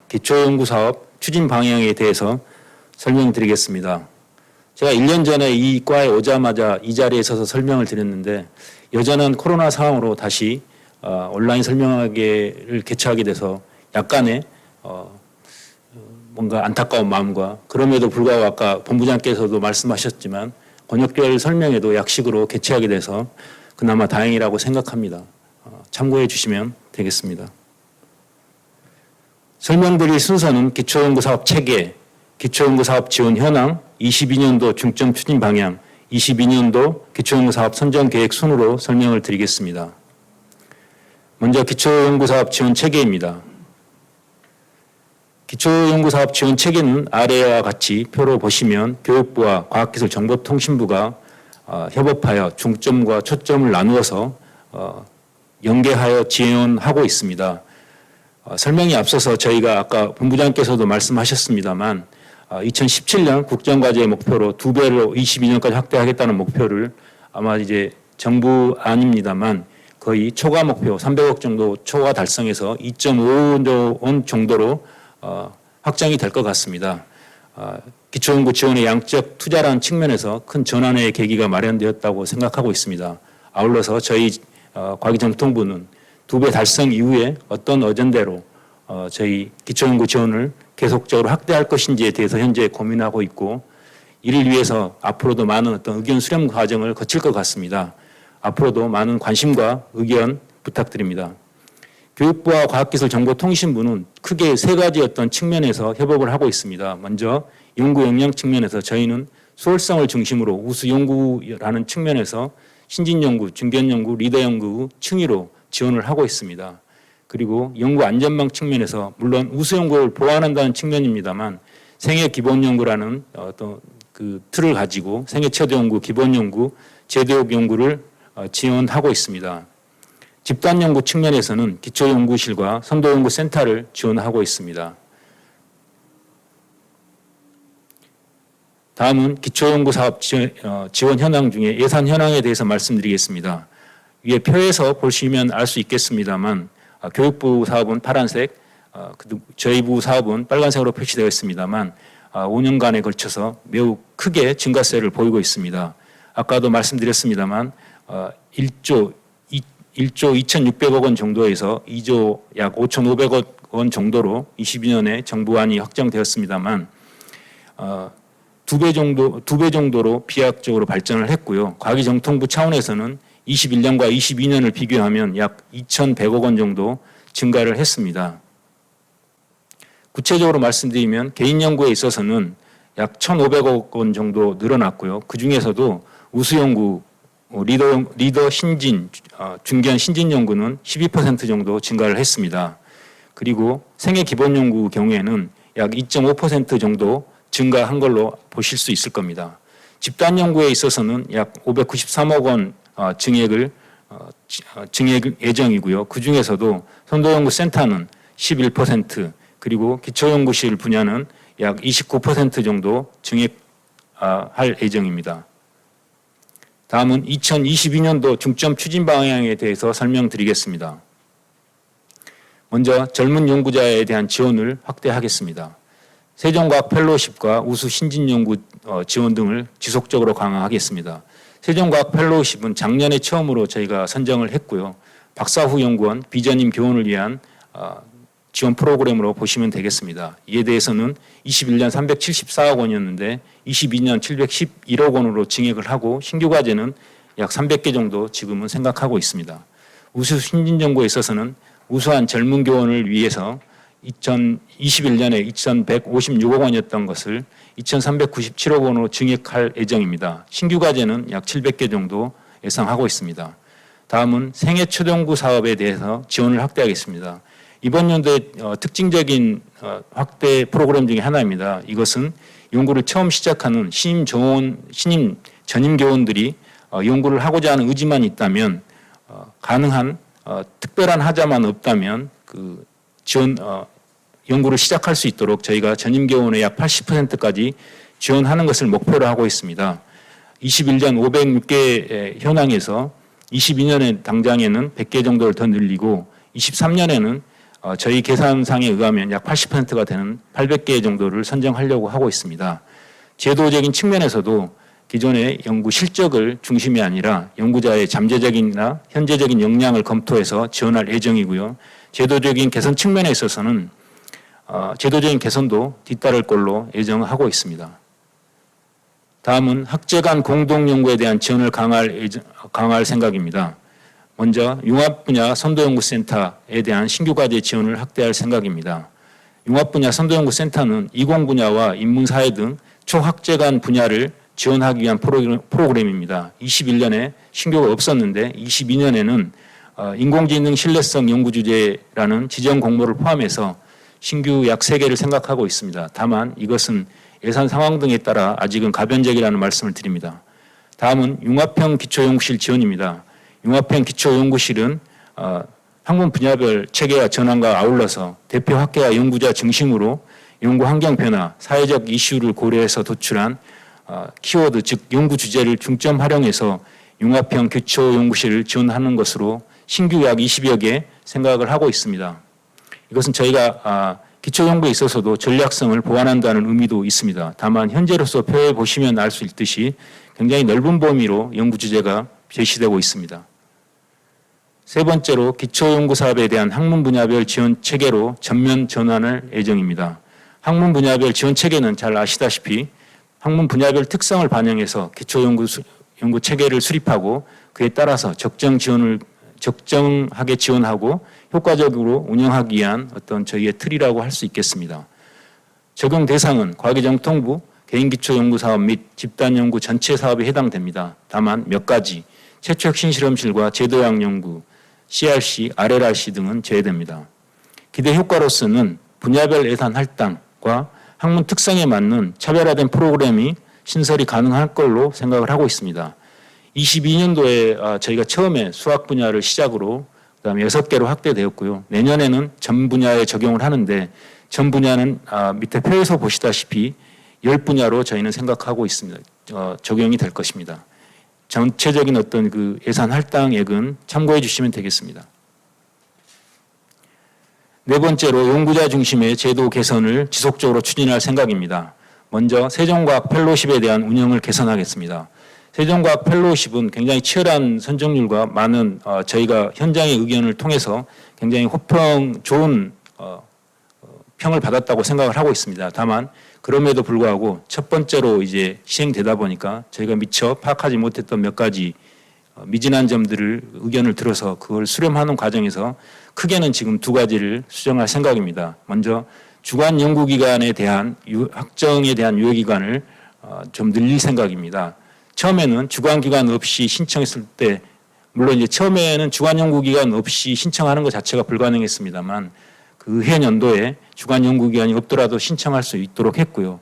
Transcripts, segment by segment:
기초연구사업 추진 방향에 대해서 설명드리겠습니다. 제가 1년 전에 이 과에 오자마자 이 자리에 서서 설명을 드렸는데 여전한 코로나 상황으로 다시 온라인 설명회를 개최하게 돼서 약간의 뭔가 안타까운 마음과, 그럼에도 불구하고 아까 본부장께서도 말씀하셨지만 권역별 설명회도 약식으로 개최하게 돼서 그나마 다행이라고 생각합니다. 참고해 주시면 되겠습니다. 설명드릴 순서는 기초연구사업 체계, 기초연구사업 지원 현황, 22년도 중점 추진 방향, 22년도 기초연구사업 선정 계획 순으로 설명을 드리겠습니다. 먼저 기초연구사업 지원 체계입니다. 기초연구사업 지원 체계는 아래와 같이 표로 보시면 교육부와 과학기술정보통신부가 협업하여 중점과 초점을 나누어서 연계하여 지원하고 있습니다. 설명이 앞서서 저희가 아까 본부장께서도 말씀하셨습니다만 2017년 국정과제 목표로 2배로 22년까지 확대하겠다는 목표를 아마 이제 정부 아닙니다만 거의 초과 목표 300억 정도 초과 달성해서 2.5조 원 정도로 확정이 될 것 같습니다. 기초연구 지원의 양적 투자라는 측면에서 큰 전환의 계기가 마련되었다고 생각하고 있습니다. 아울러서 저희 과기정통부는 2배 달성 이후에 어떤 어젠대로 저희 기초연구 지원을 계속적으로 확대할 것인지에 대해서 현재 고민하고 있고, 이를 위해서 앞으로도 많은 어떤 의견 수렴 과정을 거칠 것 같습니다. 앞으로도 많은 관심과 의견 부탁드립니다. 교육부와 과학기술정보통신부는 크게 세 가지 어떤 측면에서 협업을 하고 있습니다. 먼저 연구 역량 측면에서 저희는 수월성을 중심으로 우수연구라는 측면에서 신진연구, 중견연구, 리더연구 층위로 지원을 하고 있습니다. 그리고 연구 안전망 측면에서 물론 우수연구를 보완한다는 측면입니다만 생애 기본연구라는 어떤 그 틀을 가지고 생애 최대연구, 기본연구, 제도역 연구를 지원하고 있습니다. 집단연구 측면에서는 기초연구실과 선도연구센터를 지원하고 있습니다. 다음은 기초연구사업 지원 현황 중에 예산 현황에 대해서 말씀드리겠습니다. 위에 표에서 보시면 알 수 있겠습니다만 교육부 사업은 파란색, 저희 부 사업은 빨간색으로 표시되어 있습니다만 5년간에 걸쳐서 매우 크게 증가세를 보이고 있습니다. 아까도 말씀드렸습니다만 1조 2,600억 원 정도에서 2조 약 5,500억 원 정도로 22년에 정부안이 확정되었습니다만 2배 정도로 비약적으로 발전을 했고요. 과기정통부 차원에서는 21년과 22년을 비교하면 약 2,100억 원 정도 증가를 했습니다. 구체적으로 말씀드리면 개인 연구에 있어서는 약 1,500억 원 정도 늘어났고요. 그중에서도 우수연구, 리더 신진, 중견 신진 연구는 12% 정도 증가를 했습니다. 그리고 생애 기본 연구 경우에는 약 2.5% 정도 증가한 걸로 보실 수 있을 겁니다. 집단 연구에 있어서는 약 593억 원 증액 예정이고요. 그 중에서도 선도연구센터는 11%, 그리고 기초연구실 분야는 약 29% 정도 증액할 예정입니다. 다음은 2022년도 중점 추진 방향에 대해서 설명드리겠습니다. 먼저 젊은 연구자에 대한 지원을 확대하겠습니다. 세종과학 펠로우십과 우수 신진연구 지원 등을 지속적으로 강화하겠습니다. 세종과학 펠로우십은 작년에 처음으로 저희가 선정을 했고요. 박사 후 연구원 비전임 교원을 위한 지원 프로그램으로 보시면 되겠습니다. 이에 대해서는 21년 374억 원이었는데 22년 711억 원으로 증액을 하고 신규 과제는 약 300개 정도 지금은 생각하고 있습니다. 우수 신진연구에 있어서는 우수한 젊은 교원을 위해서 2021년에 2,156억 원이었던 것을 2,397억 원으로 증액할 예정입니다. 신규 과제는 약 700개 정도 예상하고 있습니다. 다음은 생애 초등부 사업에 대해서 지원을 확대하겠습니다. 이번 연도의 특징적인 확대 프로그램 중에 하나입니다. 이것은 연구를 처음 시작하는 신임 전임 교원들이 연구를 하고자 하는 의지만 있다면 가능한 특별한 하자만 없다면 그 지원 연구를 시작할 수 있도록 저희가 전임 교원의 약 80%까지 지원하는 것을 목표로 하고 있습니다. 21년 506개 현황에서 22년에 당장에는 100개 정도를 더 늘리고 23년에는 저희 계산상에 의하면 약 80%가 되는 800개 정도를 선정하려고 하고 있습니다. 제도적인 측면에서도 기존의 연구 실적을 중심이 아니라 연구자의 잠재적인이나 현재적인 역량을 검토해서 지원할 예정이고요. 제도적인 개선 측면에 있어서는 제도적인 개선도 뒤따를 걸로 예정하고 있습니다. 다음은 학제 간 공동 연구에 대한 지원을 강화할 생각입니다. 먼저 융합 분야 선도연구센터에 대한 신규 과제 지원을 확대할 생각입니다. 융합 분야 선도연구센터는 이공 분야와 인문사회 등 초학제 간 분야를 지원하기 위한 프로그램입니다. 21년에 신규가 없었는데 22년에는 인공지능 신뢰성 연구 주제라는 지정 공모를 포함해서 신규 약 3개를 생각하고 있습니다. 다만 이것은 예산 상황 등에 따라 아직은 가변적이라는 말씀을 드립니다. 다음은 융합형 기초연구실 지원입니다. 융합형 기초연구실은 학문 분야별 체계와 전환과 아울러서 대표 학계와 연구자 중심으로 연구 환경 변화, 사회적 이슈를 고려해서 도출한 키워드, 즉 연구 주제를 중점 활용해서 융합형 기초연구실을 지원하는 것으로 신규 약 20여 개 생각을 하고 있습니다. 이것은 저희가 기초연구에 있어서도 전략성을 보완한다는 의미도 있습니다. 다만 현재로서 표에 보시면 알 수 있듯이 굉장히 넓은 범위로 연구 주제가 제시되고 있습니다. 세 번째로 기초연구 사업에 대한 학문 분야별 지원 체계로 전면 전환할 예정입니다. 학문 분야별 지원 체계는 잘 아시다시피 학문 분야별 특성을 반영해서 기초연구 체계를 수립하고 그에 따라서 적정하게 지원하고 효과적으로 운영하기 위한 어떤 저희의 틀이라고 할 수 있겠습니다. 적용 대상은 과기정통부, 개인기초연구사업 및 집단연구 전체 사업에 해당됩니다. 다만 몇 가지 최초 혁신실험실과 제도학연구, CRC, RLRC 등은 제외됩니다. 기대 효과로서는 분야별 예산 할당과 학문 특성에 맞는 차별화된 프로그램이 신설이 가능할 걸로 생각을 하고 있습니다. 22년도에 저희가 처음에 수학 분야를 시작으로 그다음에 6개로 확대되었고요. 내년에는 전 분야에 적용을 하는데 전 분야는 밑에 표에서 보시다시피 10분야로 저희는 생각하고 있습니다. 적용이 될 것입니다. 전체적인 어떤 그 예산 할당액은 참고해 주시면 되겠습니다. 네 번째로 연구자 중심의 제도 개선을 지속적으로 추진할 생각입니다. 먼저 세종과학 펠로십에 대한 운영을 개선하겠습니다. 세종과학 펠로십은 굉장히 치열한 선정률과 많은 저희가 현장의 의견을 통해서 굉장히 좋은 평을 받았다고 생각을 하고 있습니다. 다만 그럼에도 불구하고 첫 번째로 이제 시행되다 보니까 저희가 미처 파악하지 못했던 몇 가지 미진한 점들을 의견을 들어서 그걸 수렴하는 과정에서 크게는 지금 2가지를 수정할 생각입니다. 먼저 주관 연구기관에 대한 확정에 대한 유효기간을 좀 늘릴 생각입니다. 처음에는 주관기관 없이 신청했을 때 물론 이제 처음에는 주관연구기관 없이 신청하는 것 자체가 불가능했습니다만 그 해 연도에 주관연구기관이 없더라도 신청할 수 있도록 했고요.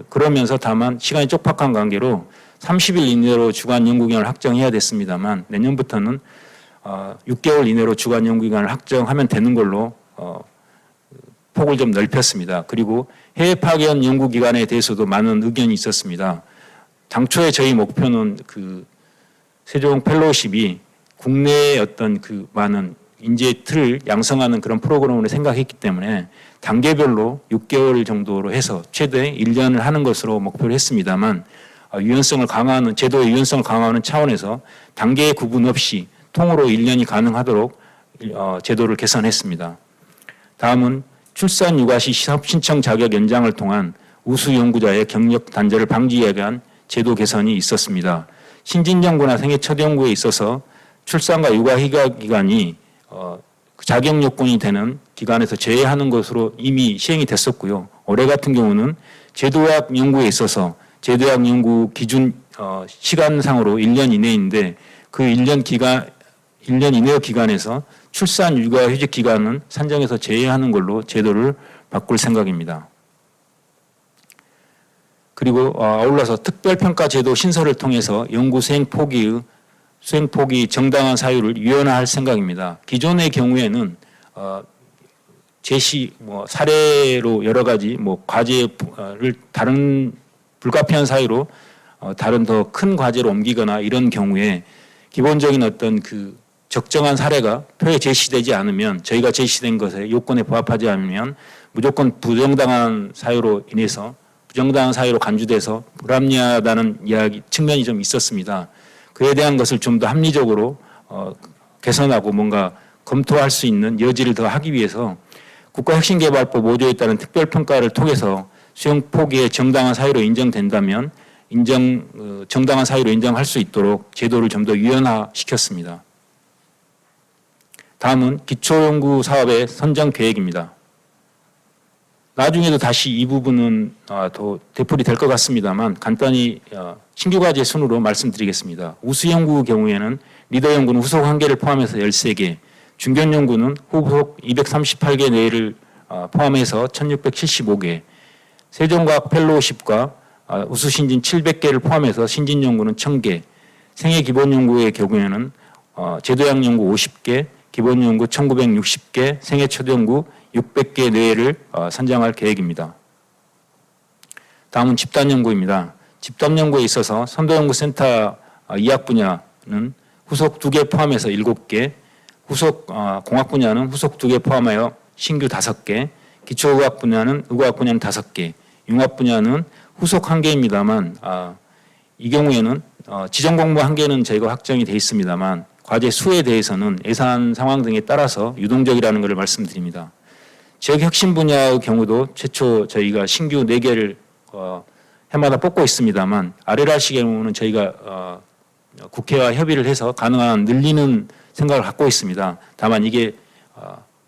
그러면서 다만 시간이 촉박한 관계로 30일 이내로 주관연구기관을 확정해야 됐습니다만 내년부터는 6개월 이내로 주관연구기관을 확정하면 되는 걸로 폭을 좀 넓혔습니다. 그리고 해외 파견 연구기관에 대해서도 많은 의견이 있었습니다. 당초에 저희 목표는 그 세종 펠로우십이 국내의 어떤 그 많은 인재 틀을 양성하는 그런 프로그램으로 생각했기 때문에 단계별로 6개월 정도로 해서 최대 1년을 하는 것으로 목표를 했습니다만 유연성을 강화하는 제도의 유연성을 강화하는 차원에서 단계 구분 없이 통으로 1년이 가능하도록 제도를 개선했습니다. 다음은 출산 육아 시 사업 신청 자격 연장을 통한 우수 연구자의 경력 단절을 방지하기 위한 제도 개선이 있었습니다. 신진연구나 생애 첫 연구에 있어서 출산과 육아 휴가 기간이 자격 요건이 되는 기간에서 제외하는 것으로 이미 시행이 됐었고요. 올해 같은 경우는 제도학 연구에 있어서 제도학 연구 기준 시간상으로 1년 이내인데 그 1년 이내의 기간에서 출산, 육아, 휴직 기간은 산정해서 제외하는 걸로 제도를 바꿀 생각입니다. 그리고 아울러서 특별평가 제도 신설을 통해서 연구 수행 포기 정당한 사유를 유연화할 생각입니다. 기존의 경우에는 사례로 여러 가지 과제를 다른 불가피한 사유로 다른 더 큰 과제로 옮기거나 이런 경우에 기본적인 어떤 그 적정한 사례가 표에 제시되지 않으면 저희가 제시된 것에 요건에 부합하지 않으면 무조건 부정당한 사유로 인해서 부정당한 사유로 간주돼서 불합리하다는 이야기 측면이 좀 있었습니다. 그에 대한 것을 좀 더 합리적으로 개선하고 뭔가 검토할 수 있는 여지를 더 하기 위해서 국가혁신개발법 5조에 따른 특별평가를 통해서 수용 포기의 정당한 사유로 인정된다면 정당한 사유로 인정할 수 있도록 제도를 좀 더 유연화시켰습니다. 다음은 기초연구 사업의 선정 계획입니다. 나중에도 다시 이 부분은 더 되풀이 될 것 같습니다만 간단히 신규 과제 순으로 말씀드리겠습니다. 우수 연구 경우에는 리더 연구는 후속 1개를 포함해서 13개, 중견 연구는 후속 238개 내외를 포함해서 1675개, 세종과학 펠로우십과 우수 신진 700개를 포함해서 신진 연구는 1000개, 생애 기본 연구의 경우에는 제도약 연구 50개, 기본 연구 1960개, 생애 첫 연구 600개 내외를 선정할 계획입니다. 다음은 집단 연구입니다. 집단 연구에 있어서 선도연구센터 이학 분야는 후속 2개 포함해서 7개, 후속 공학 분야는 후속 2개 포함하여 신규 5개, 기초의학 분야는 의과학 분야는 5개, 융합 분야는 후속 1개입니다만 이 경우에는 지정 공모 1개는 저희가 확정이 되어 있습니다만 과제 수에 대해서는 예산 상황 등에 따라서 유동적이라는 것을 말씀드립니다. 지역 혁신 분야의 경우도 최초 저희가 신규 4개를 해마다 뽑고 있습니다만 RLRC 경우는 저희가 국회와 협의를 해서 가능한 한 늘리는 생각을 갖고 있습니다. 다만 이게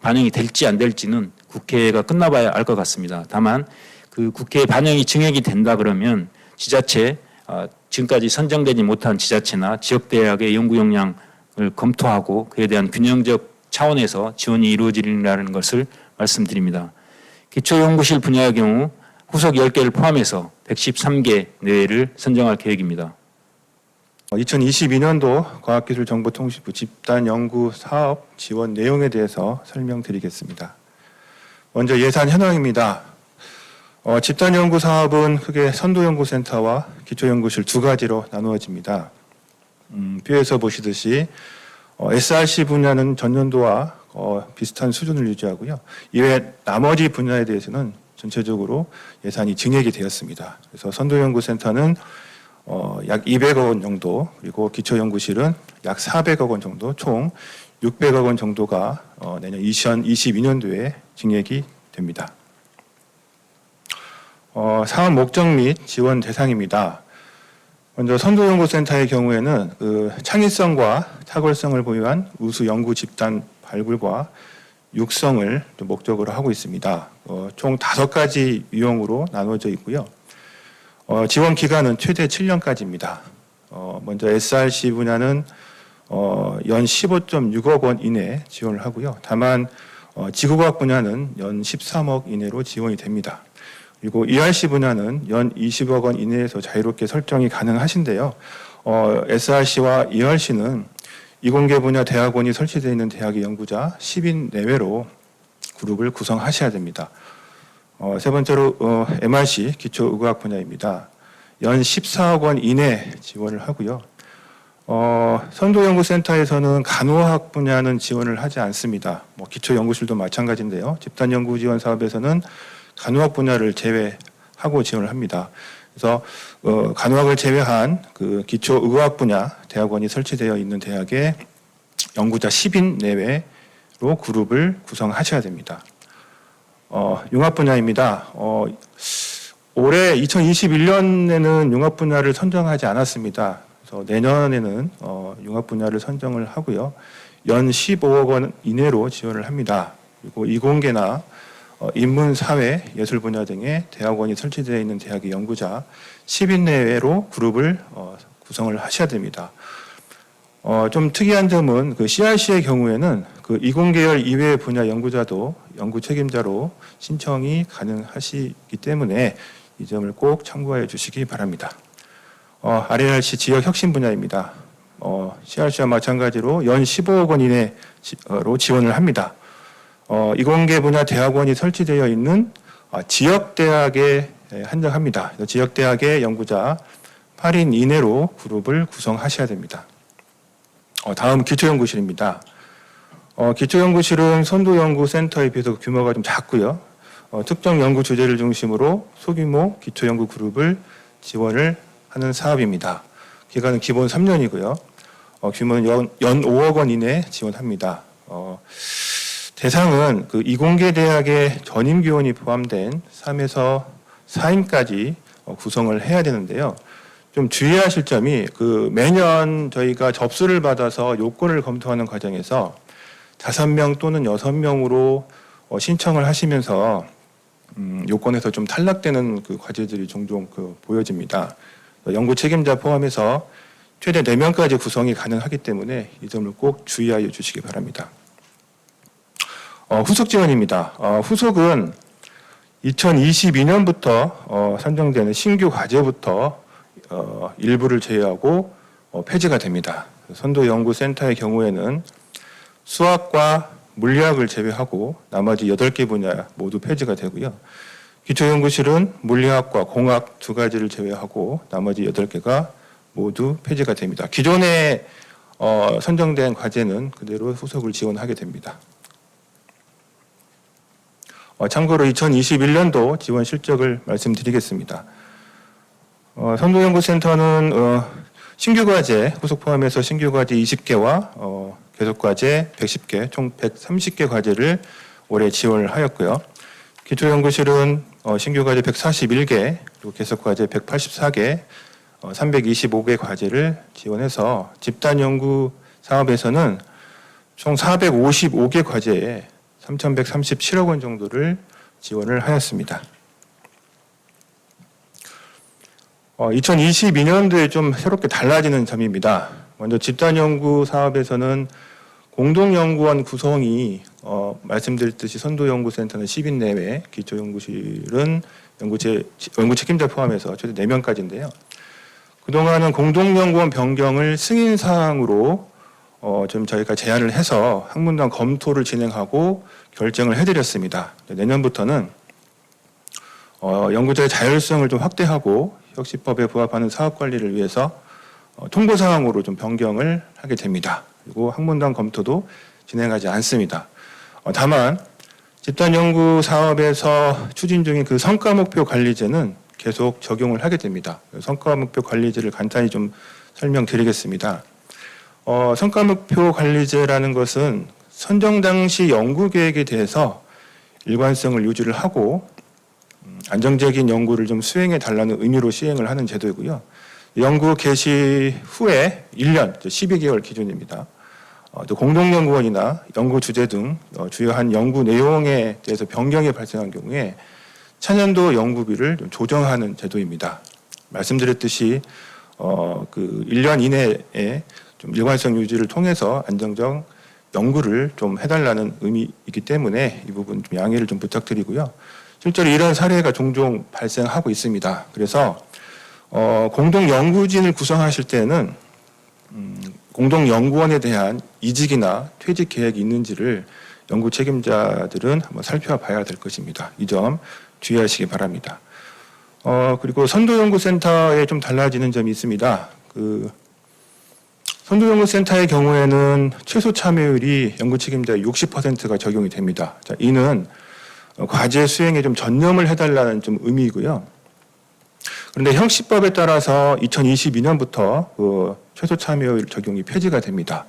반영이 될지 안 될지는 국회가 끝나봐야 알 것 같습니다. 다만 그 국회에 반영이 증액이 된다 그러면 지자체 지금까지 선정되지 못한 지자체나 지역대학의 연구 역량을 검토하고 그에 대한 균형적 차원에서 지원이 이루어지리라는 것을 말씀드립니다. 기초연구실 분야의 경우 후속 10개를 포함해서 113개 내외를 선정할 계획입니다. 2022년도 과학기술정보통신부 집단연구 사업 지원 내용에 대해서 설명드리겠습니다. 먼저 예산 현황입니다. 집단연구 사업은 크게 선도연구센터와 기초연구실 2가지로 나누어집니다. 표에서 보시듯이 SRC 분야는 전년도와 비슷한 수준을 유지하고요. 이외 나머지 분야에 대해서는 전체적으로 예산이 증액이 되었습니다. 그래서 선도연구센터는 약 200억 원 정도, 그리고 기초연구실은 약 400억 원 정도, 총 600억 원 정도가 내년 2022년도에 증액이 됩니다. 사업 목적 및 지원 대상입니다. 먼저 선도연구센터의 경우에는 창의성과 탁월성을 보유한 우수 연구 집단 발굴과 육성을 목적으로 하고 있습니다. 총 5가지 유형으로 나누어져 있고요. 지원 기간은 최대 7년까지입니다. 먼저 SRC 분야는 연 15.6억 원 이내 지원을 하고요. 다만 지구과학 분야는 연 13억 이내로 지원이 됩니다. 그리고 ERC 분야는 연 20억 원 이내에서 자유롭게 설정이 가능하신데요. SRC와 ERC는 이공계 분야 대학원이 설치되어 있는 대학의 연구자 10인 내외로 그룹을 구성하셔야 됩니다. 세 번째로 MRC 기초의과학 분야입니다. 연 14억 원 이내 지원을 하고요. 선도연구센터에서는 간호학 분야는 지원을 하지 않습니다. 기초연구실도 마찬가지인데요. 집단연구 지원 사업에서는 간호학 분야를 제외하고 지원을 합니다. 그래서 간호학을 제외한 그 기초의과학 분야 대학원이 설치되어 있는 대학의 연구자 10인 내외로 그룹을 구성하셔야 됩니다. 융합 분야입니다. 올해 2021년에는 융합 분야를 선정하지 않았습니다. 그래서 내년에는 융합 분야를 선정을 하고요. 연 15억 원 이내로 지원을 합니다. 그리고 이공계나 인문사회, 예술 분야 등의 대학원이 설치되어 있는 대학의 연구자 10인 내외로 그룹을 구성을 하셔야 됩니다. 좀 특이한 점은 그 CRC의 경우에는 그 이공계열 이외의 분야 연구자도 연구 책임자로 신청이 가능하시기 때문에 이 점을 꼭 참고해 주시기 바랍니다. RLRC 지역 혁신 분야입니다. CRC와 마찬가지로 연 15억 원 이내로 지원을 합니다. 이공계 분야 대학원이 설치되어 있는 지역대학에 한정합니다. 지역대학의 연구자 8인 이내로 그룹을 구성하셔야 됩니다. 다음 기초연구실입니다. 기초연구실은 선도연구센터에 비해서 규모가 좀 작고요. 특정 연구 주제를 중심으로 소규모 기초연구 그룹을 지원을 하는 사업입니다. 기간은 기본 3년이고요. 규모는 연 5억 원 이내 지원합니다. 대상은 그 이공계 대학의 전임 교원이 포함된 3에서 4임까지 구성을 해야 되는데요. 좀 주의하실 점이 그 매년 저희가 접수를 받아서 요건을 검토하는 과정에서 5명 또는 6명으로 신청을 하시면서 요건에서 좀 탈락되는 그 과제들이 종종 보여집니다. 연구 책임자 포함해서 최대 4명까지 구성이 가능하기 때문에 이 점을 꼭 주의하여 주시기 바랍니다. 후속 지원입니다. 후속은 2022년부터 선정되는 신규 과제부터 일부를 제외하고 폐지가 됩니다. 선도연구센터의 경우에는 수학과 물리학을 제외하고 나머지 8개 분야 모두 폐지가 되고요. 기초연구실은 물리학과 공학 2가지를 제외하고 나머지 8개가 모두 폐지가 됩니다. 기존에 선정된 과제는 그대로 후속을 지원하게 됩니다. 참고로 2021년도 지원 실적을 말씀드리겠습니다. 선도연구센터는 신규 과제 후속 포함해서 신규 과제 20개와 계속 과제 110개, 총 130개 과제를 올해 지원을 하였고요. 기초연구실은 신규 과제 141개, 그리고 계속 과제 184개, 325개 과제를 지원해서 집단 연구 사업에서는 총 455개 과제에 3,137억 원 정도를 지원을 하였습니다. 2022년도에 좀 새롭게 달라지는 점입니다. 먼저 집단 연구 사업에서는 공동연구원 구성이 말씀드렸듯이 선도연구센터는 10인 내외, 기초연구실은 연구 책임자 포함해서 최대 4명까지인데요. 그동안은 공동연구원 변경을 승인사항으로 좀 저희가 제안을 해서 학문단 검토를 진행하고 결정을 해드렸습니다. 내년부터는 연구자의 자율성을 좀 확대하고 혁신법에 부합하는 사업 관리를 위해서 통보사항으로 좀 변경을 하게 됩니다. 그리고 학문단 검토도 진행하지 않습니다. 다만 집단 연구 사업에서 추진 중인 그 성과목표 관리제는 계속 적용을 하게 됩니다. 성과목표 관리제를 간단히 좀 설명드리겠습니다. 성과목표 관리제라는 것은 선정 당시 연구 계획에 대해서 일관성을 유지를 하고 안정적인 연구를 좀 수행해 달라는 의미로 시행을 하는 제도이고요. 연구 개시 후에 1년, 12개월 기준입니다. 또 공동연구원이나 연구 주제 등 주요한 연구 내용에 대해서 변경이 발생한 경우에 차년도 연구비를 좀 조정하는 제도입니다. 말씀드렸듯이 그 1년 이내에 좀 일관성 유지를 통해서 안정적 연구를 좀 해달라는 의미이기 때문에 이 부분 좀 양해를 좀 부탁드리고요. 실제로 이런 사례가 종종 발생하고 있습니다. 그래서 공동연구진을 구성하실 때는 공동연구원에 대한 이직이나 퇴직 계획이 있는지를 연구 책임자들은 한번 살펴봐야 될 것입니다. 이 점 주의하시기 바랍니다. 그리고 선도연구센터에 좀 달라지는 점이 있습니다. 선도연구센터의 경우에는 최소 참여율이 연구 책임자의 60%가 적용이 됩니다. 자, 이는 과제 수행에 좀 전념을 해달라는 좀 의미이고요. 그런데 형식법에 따라서 2022년부터 그 최소 참여율 적용이 폐지가 됩니다.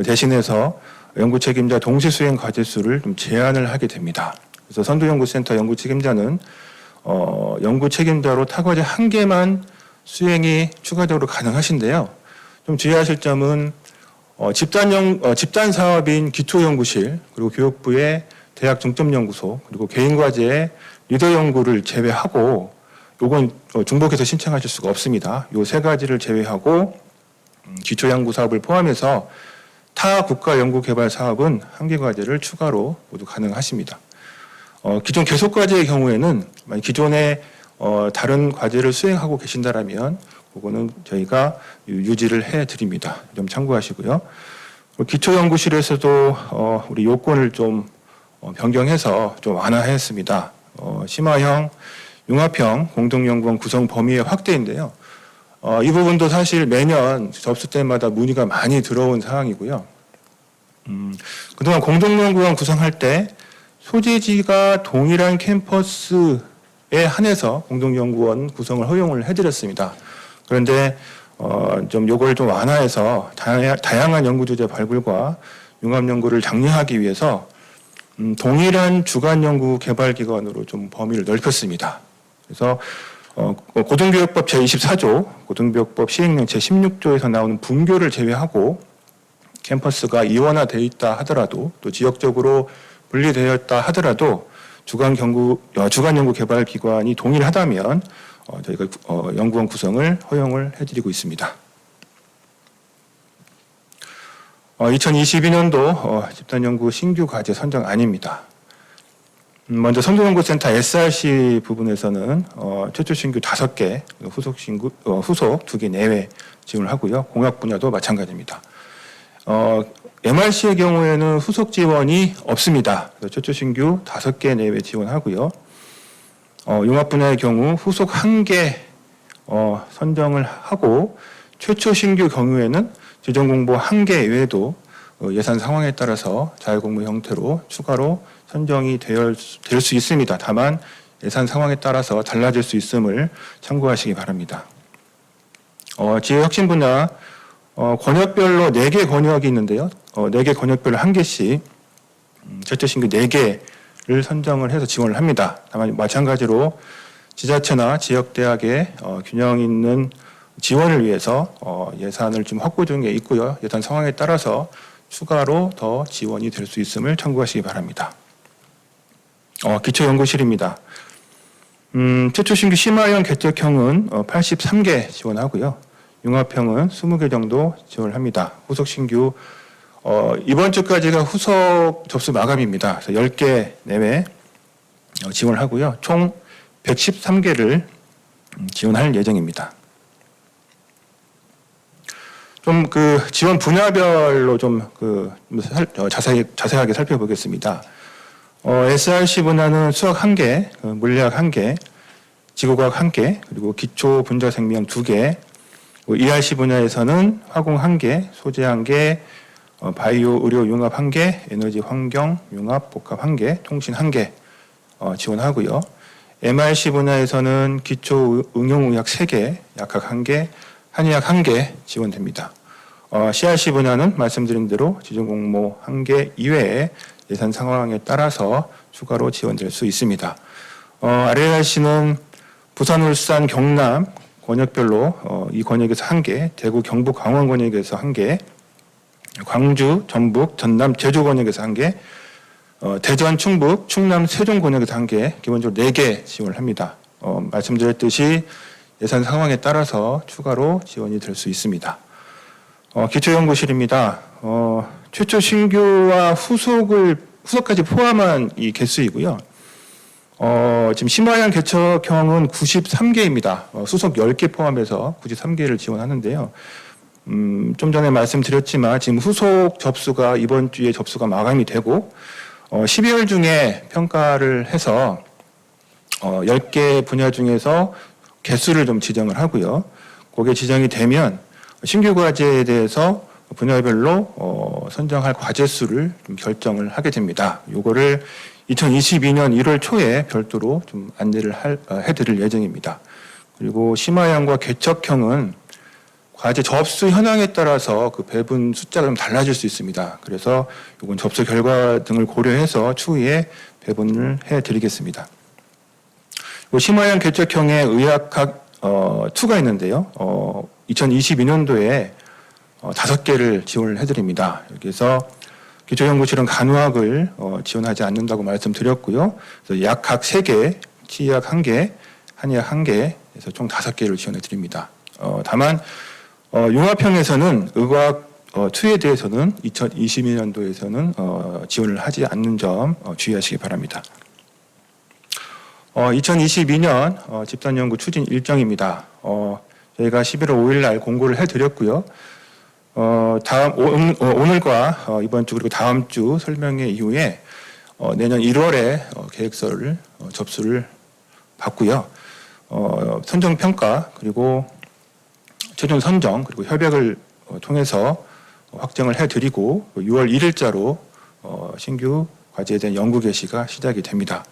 대신해서 연구 책임자 동시 수행 과제 수를 좀 제한을 하게 됩니다. 그래서 선도연구센터 연구 책임자는 연구 책임자로 타과제 1개만 수행이 추가적으로 가능하신데요. 좀 주의하실 점은 집단 사업인 기초연구실 그리고 교육부의 대학 중점연구소 그리고 개인과제의 리더 연구를 제외하고 요건 중복해서 신청하실 수가 없습니다. 요 3가지를 제외하고 기초연구 사업을 포함해서 타 국가 연구개발 사업은 1개 과제를 추가로 모두 가능하십니다. 기존 계속과제의 경우에는 기존에 다른 과제를 수행하고 계신다라면 그거는 저희가 유지를 해드립니다. 좀 참고하시고요. 기초연구실에서도 우리 요건을 좀 변경해서 좀 완화했습니다. 심화형, 융합형 공동연구원 구성 범위의 확대인데요. 이 부분도 사실 매년 접수 때마다 문의가 많이 들어온 사항이고요. 그동안 공동연구원 구성할 때 소재지가 동일한 캠퍼스에 한해서 공동연구원 구성을 허용을 해드렸습니다. 그런데 좀 요걸 좀 완화해서 다양한 연구 주제 발굴과 융합 연구를 장려하기 위해서 동일한 주간 연구 개발 기관으로 좀 범위를 넓혔습니다. 그래서 고등교육법 제24조, 고등교육법 시행령 제16조에서 나오는 분교를 제외하고 캠퍼스가 이원화되어 있다 하더라도 또 지역적으로 분리되어 있다 하더라도 주간 연구 개발 기관이 동일하다면 저희가 연구원 구성을 허용을 해드리고 있습니다. 2022년도 집단연구 신규 과제 선정안입니다. 먼저 선도연구센터 SRC 부분에서는 최초 신규 5개, 후속 2개 내외 지원을 하고요. 공학 분야도 마찬가지입니다. MRC의 경우에는 후속 지원이 없습니다. 최초 신규 5개 내외 지원하고요. 융합 분야의 경우 후속 1개 선정을 하고 최초 신규 경우에는 지정 공모 1개 외에도 예산 상황에 따라서 자율공모 형태로 추가로 선정이 될 수 있습니다. 다만 예산 상황에 따라서 달라질 수 있음을 참고하시기 바랍니다. 지역 혁신 분야 권역별로 4개 권역이 있는데요. 4개 권역별로 1개씩 최초 신규 4개를 선정을 해서 지원을 합니다. 다만 마찬가지로 지자체나 지역대학의 균형 있는 지원을 위해서 예산을 좀 확보 중에 있고요. 예산 상황에 따라서 추가로 더 지원이 될 수 있음을 참고하시기 바랍니다. 기초연구실입니다. 최초 신규 심화형 개척형은 83개 지원하고요. 융합형은 20개 정도 지원을 합니다. 후속 신규 이번 주까지가 후속 접수 마감입니다. 그래서 10개 내외 지원을 하고요. 총 113개를 지원할 예정입니다. 좀 지원 분야별로 좀 자세하게 살펴보겠습니다. SRC 분야는 수학 1개, 물리학 1개, 지구과학 1개, 그리고 기초 분자 생명 2개, ERC 분야에서는 화공 1개, 소재 1개, 바이오 의료 융합 1개, 에너지 환경 융합 복합 1개, 통신 1개 지원하고요. MRC 분야에서는 기초 응용의학 3개, 약학 1개, 한의학 1개 지원됩니다. CRC 분야는 말씀드린 대로 지정 공모 1개 이외에 예산 상황에 따라서 추가로 지원될 수 있습니다. RLRC는 부산, 울산, 경남 권역별로 이 권역에서 1개, 대구, 경북, 강원 권역에서 1개, 광주, 전북, 전남, 제주 권역에서 1개, 대전, 충북, 충남, 세종 권역에서 1개, 기본적으로 4개 지원을 합니다. 말씀드렸듯이 예산 상황에 따라서 추가로 지원이 될 수 있습니다. 기초연구실입니다. 최초 신규와 후속까지 포함한 이 개수이고요. 지금 심화형 개척형은 93개입니다. 수속 10개 포함해서 93개를 지원하는데요. 좀 전에 말씀드렸지만 지금 후속 접수가 이번 주에 접수가 마감이 되고 12월 중에 평가를 해서 10개 분야 중에서 개수를 좀 지정을 하고요. 그게 지정이 되면 신규 과제에 대해서 분야별로 선정할 과제 수를 좀 결정을 하게 됩니다. 요거를 2022년 1월 초에 별도로 좀 안내를 해드릴 예정입니다. 그리고 심화형과 개척형은 과제 접수 현황에 따라서 그 배분 숫자가 좀 달라질 수 있습니다. 그래서 이건 접수 결과 등을 고려해서 추후에 배분을 해드리겠습니다. 심화형 개척형의 의학학 2가 있는데요. 2022년도에 5개를 지원을 해드립니다. 여기서 기초연구실은 간호학을 지원하지 않는다고 말씀드렸고요. 그래서 약학 3개, 치의학 1개, 한의학 1개, 그래서 총 5개를 지원해 드립니다. 다만 융합형에서는 의과학 2에 대해서는 2022년도에서는 지원을 하지 않는 점 주의하시기 바랍니다. 2022년 집단연구 추진 일정입니다. 저희가 11월 5일 날 공고를 해드렸고요. 오늘과 이번 주 그리고 다음 주 설명회 이후에 내년 1월에 계획서를 접수를 받고요. 선정평가 그리고 최종 선정 그리고 협약을 통해서 확정을 해드리고 6월 1일자로 신규 과제에 대한 연구 개시가 시작이 됩니다.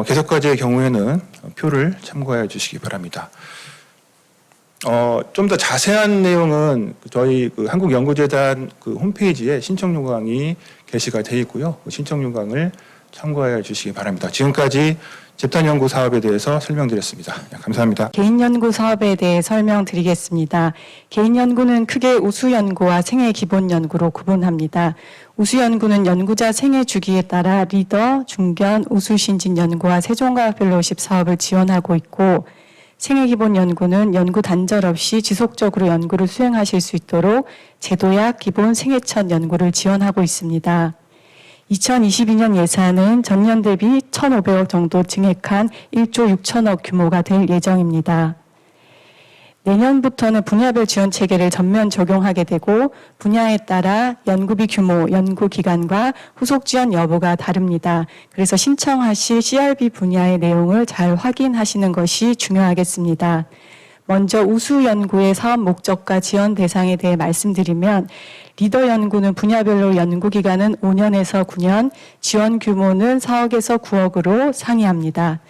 개석 과제의 경우에는 표를 참고해 주시기 바랍니다. 좀 더 자세한 내용은 저희 한국연구재단 홈페이지에 신청 요강이 게시가 되어 있고요. 신청 요강을 참고해 주시기 바랍니다. 지금까지 집단연구 사업에 대해서 설명드렸습니다. 감사합니다. 개인연구 사업에 대해 설명드리겠습니다. 개인연구는 크게 우수연구와 생애기본연구로 구분합니다. 우수연구는 연구자 생애 주기에 따라 리더, 중견, 우수신진 연구와 세종과학 펠로우십 사업을 지원하고 있고, 생애기본연구는 연구 단절 없이 지속적으로 연구를 수행하실 수 있도록 제도약 기본 생애첫 연구를 지원하고 있습니다. 2022년 예산은 전년 대비 1,500억 정도 증액한 1조 6천억 규모가 될 예정입니다. 내년부터는 분야별 지원 체계를 전면 적용하게 되고 분야에 따라 연구비 규모, 연구기간과 후속 지원 여부가 다릅니다. 그래서 신청하실 CRB 분야의 내용을 잘 확인하시는 것이 중요하겠습니다. 먼저 우수 연구의 사업 목적과 지원 대상에 대해 말씀드리면 리더 연구는 분야별로 연구 기간은 5년에서 9년, 지원 규모는 4억에서 9억으로 상이합니다.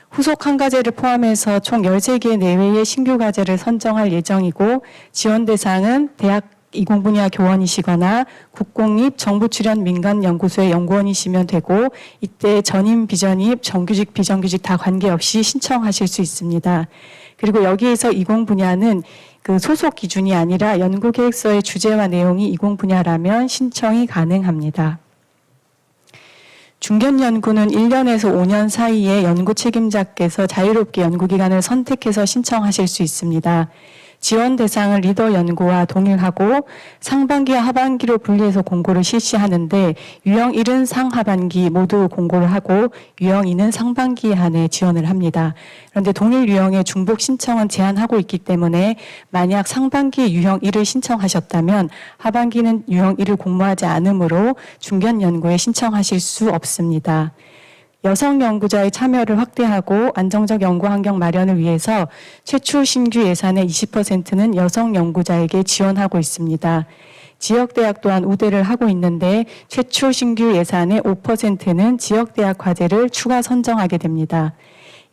후속 한 과제를 포함해서 총 13개 내외의 신규 과제를 선정할 예정이고 지원 대상은 대학 이공 분야 교원이시거나 국공립 정부 출연 민간 연구소의 연구원이시면 되고 이때 전임 비전입 정규직 비정규직 다 관계없이 신청하실 수 있습니다. 그리고 여기에서 이공 분야는 소속 기준이 아니라 연구계획서의 주제와 내용이 이공 분야라면 신청이 가능합니다. 중견 연구는 1년에서 5년 사이에 연구 책임자께서 자유롭게 연구기간을 선택해서 신청하실 수 있습니다. 지원 대상을 리더 연구와 동일하고 상반기와 하반기로 분리해서 공고를 실시하는데 유형 1은 상하반기 모두 공고를 하고 유형 2는 상반기 안에 지원을 합니다. 그런데 동일 유형의 중복 신청은 제한하고 있기 때문에 만약 상반기 유형 1을 신청하셨다면 하반기는 유형 1을 공모하지 않으므로 중견 연구에 신청하실 수 없습니다. 여성 연구자의 참여를 확대하고 안정적 연구 환경 마련을 위해서 최초 신규 예산의 20%는 여성 연구자에게 지원하고 있습니다. 지역대학 또한 우대를 하고 있는데 최초 신규 예산의 5%는 지역대학 과제를 추가 선정하게 됩니다.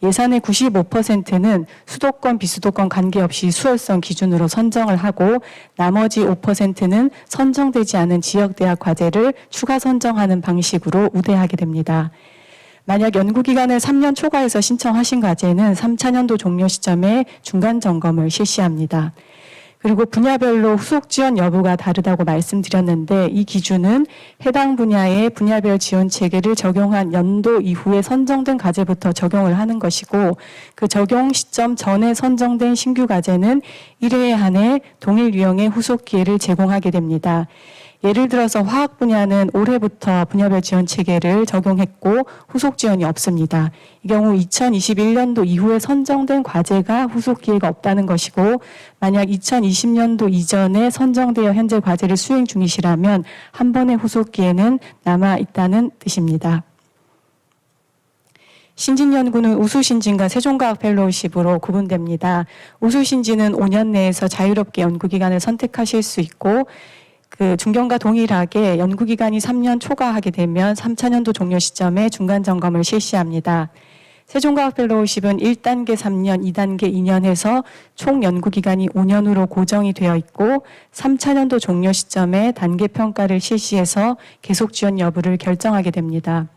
예산의 95%는 수도권, 비수도권 관계없이 수월성 기준으로 선정을 하고 나머지 5%는 선정되지 않은 지역대학 과제를 추가 선정하는 방식으로 우대하게 됩니다. 만약 연구기간을 3년 초과해서 신청하신 과제는 3차년도 종료 시점에 중간 점검을 실시합니다. 그리고 분야별로 후속 지원 여부가 다르다고 말씀드렸는데 이 기준은 해당 분야의 분야별 지원 체계를 적용한 연도 이후에 선정된 과제부터 적용을 하는 것이고 그 적용 시점 전에 선정된 신규 과제는 1회에 한해 동일 유형의 후속 기회를 제공하게 됩니다. 예를 들어서 화학 분야는 올해부터 분야별 지원 체계를 적용했고 후속 지원이 없습니다. 이 경우 2021년도 이후에 선정된 과제가 후속 기회가 없다는 것이고 만약 2020년도 이전에 선정되어 현재 과제를 수행 중이시라면 한 번의 후속 기회는 남아 있다는 뜻입니다. 신진연구는 우수신진과 세종과학 펠로우십으로 구분됩니다. 우수신진은 5년 내에서 자유롭게 연구기간을 선택하실 수 있고 중견과 동일하게 연구기간이 3년 초과하게 되면 3차년도 종료 시점에 중간점검을 실시합니다. 세종과학 펠로우십은 1단계 3년, 2단계 2년 해서 총 연구기간이 5년으로 고정이 되어 있고 3차년도 종료 시점에 단계평가를 실시해서 계속 지원 여부를 결정하게 됩니다.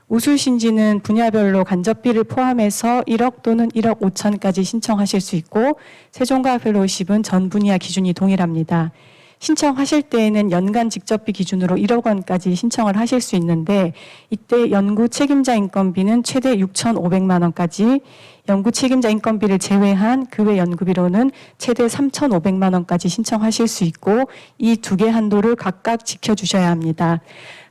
우수신진은 분야별로 간접비를 포함해서 1억 또는 1억 5천까지 신청하실 수 있고 세종과학 펠로우십은 전 분야 기준이 동일합니다. 신청하실 때에는 연간 직접비 기준으로 1억 원까지 신청을 하실 수 있는데 이때 연구 책임자 인건비는 최대 6,500만 원까지 연구 책임자 인건비를 제외한 그 외 연구비로는 최대 3,500만 원까지 신청하실 수 있고 이 두 개 한도를 각각 지켜주셔야 합니다.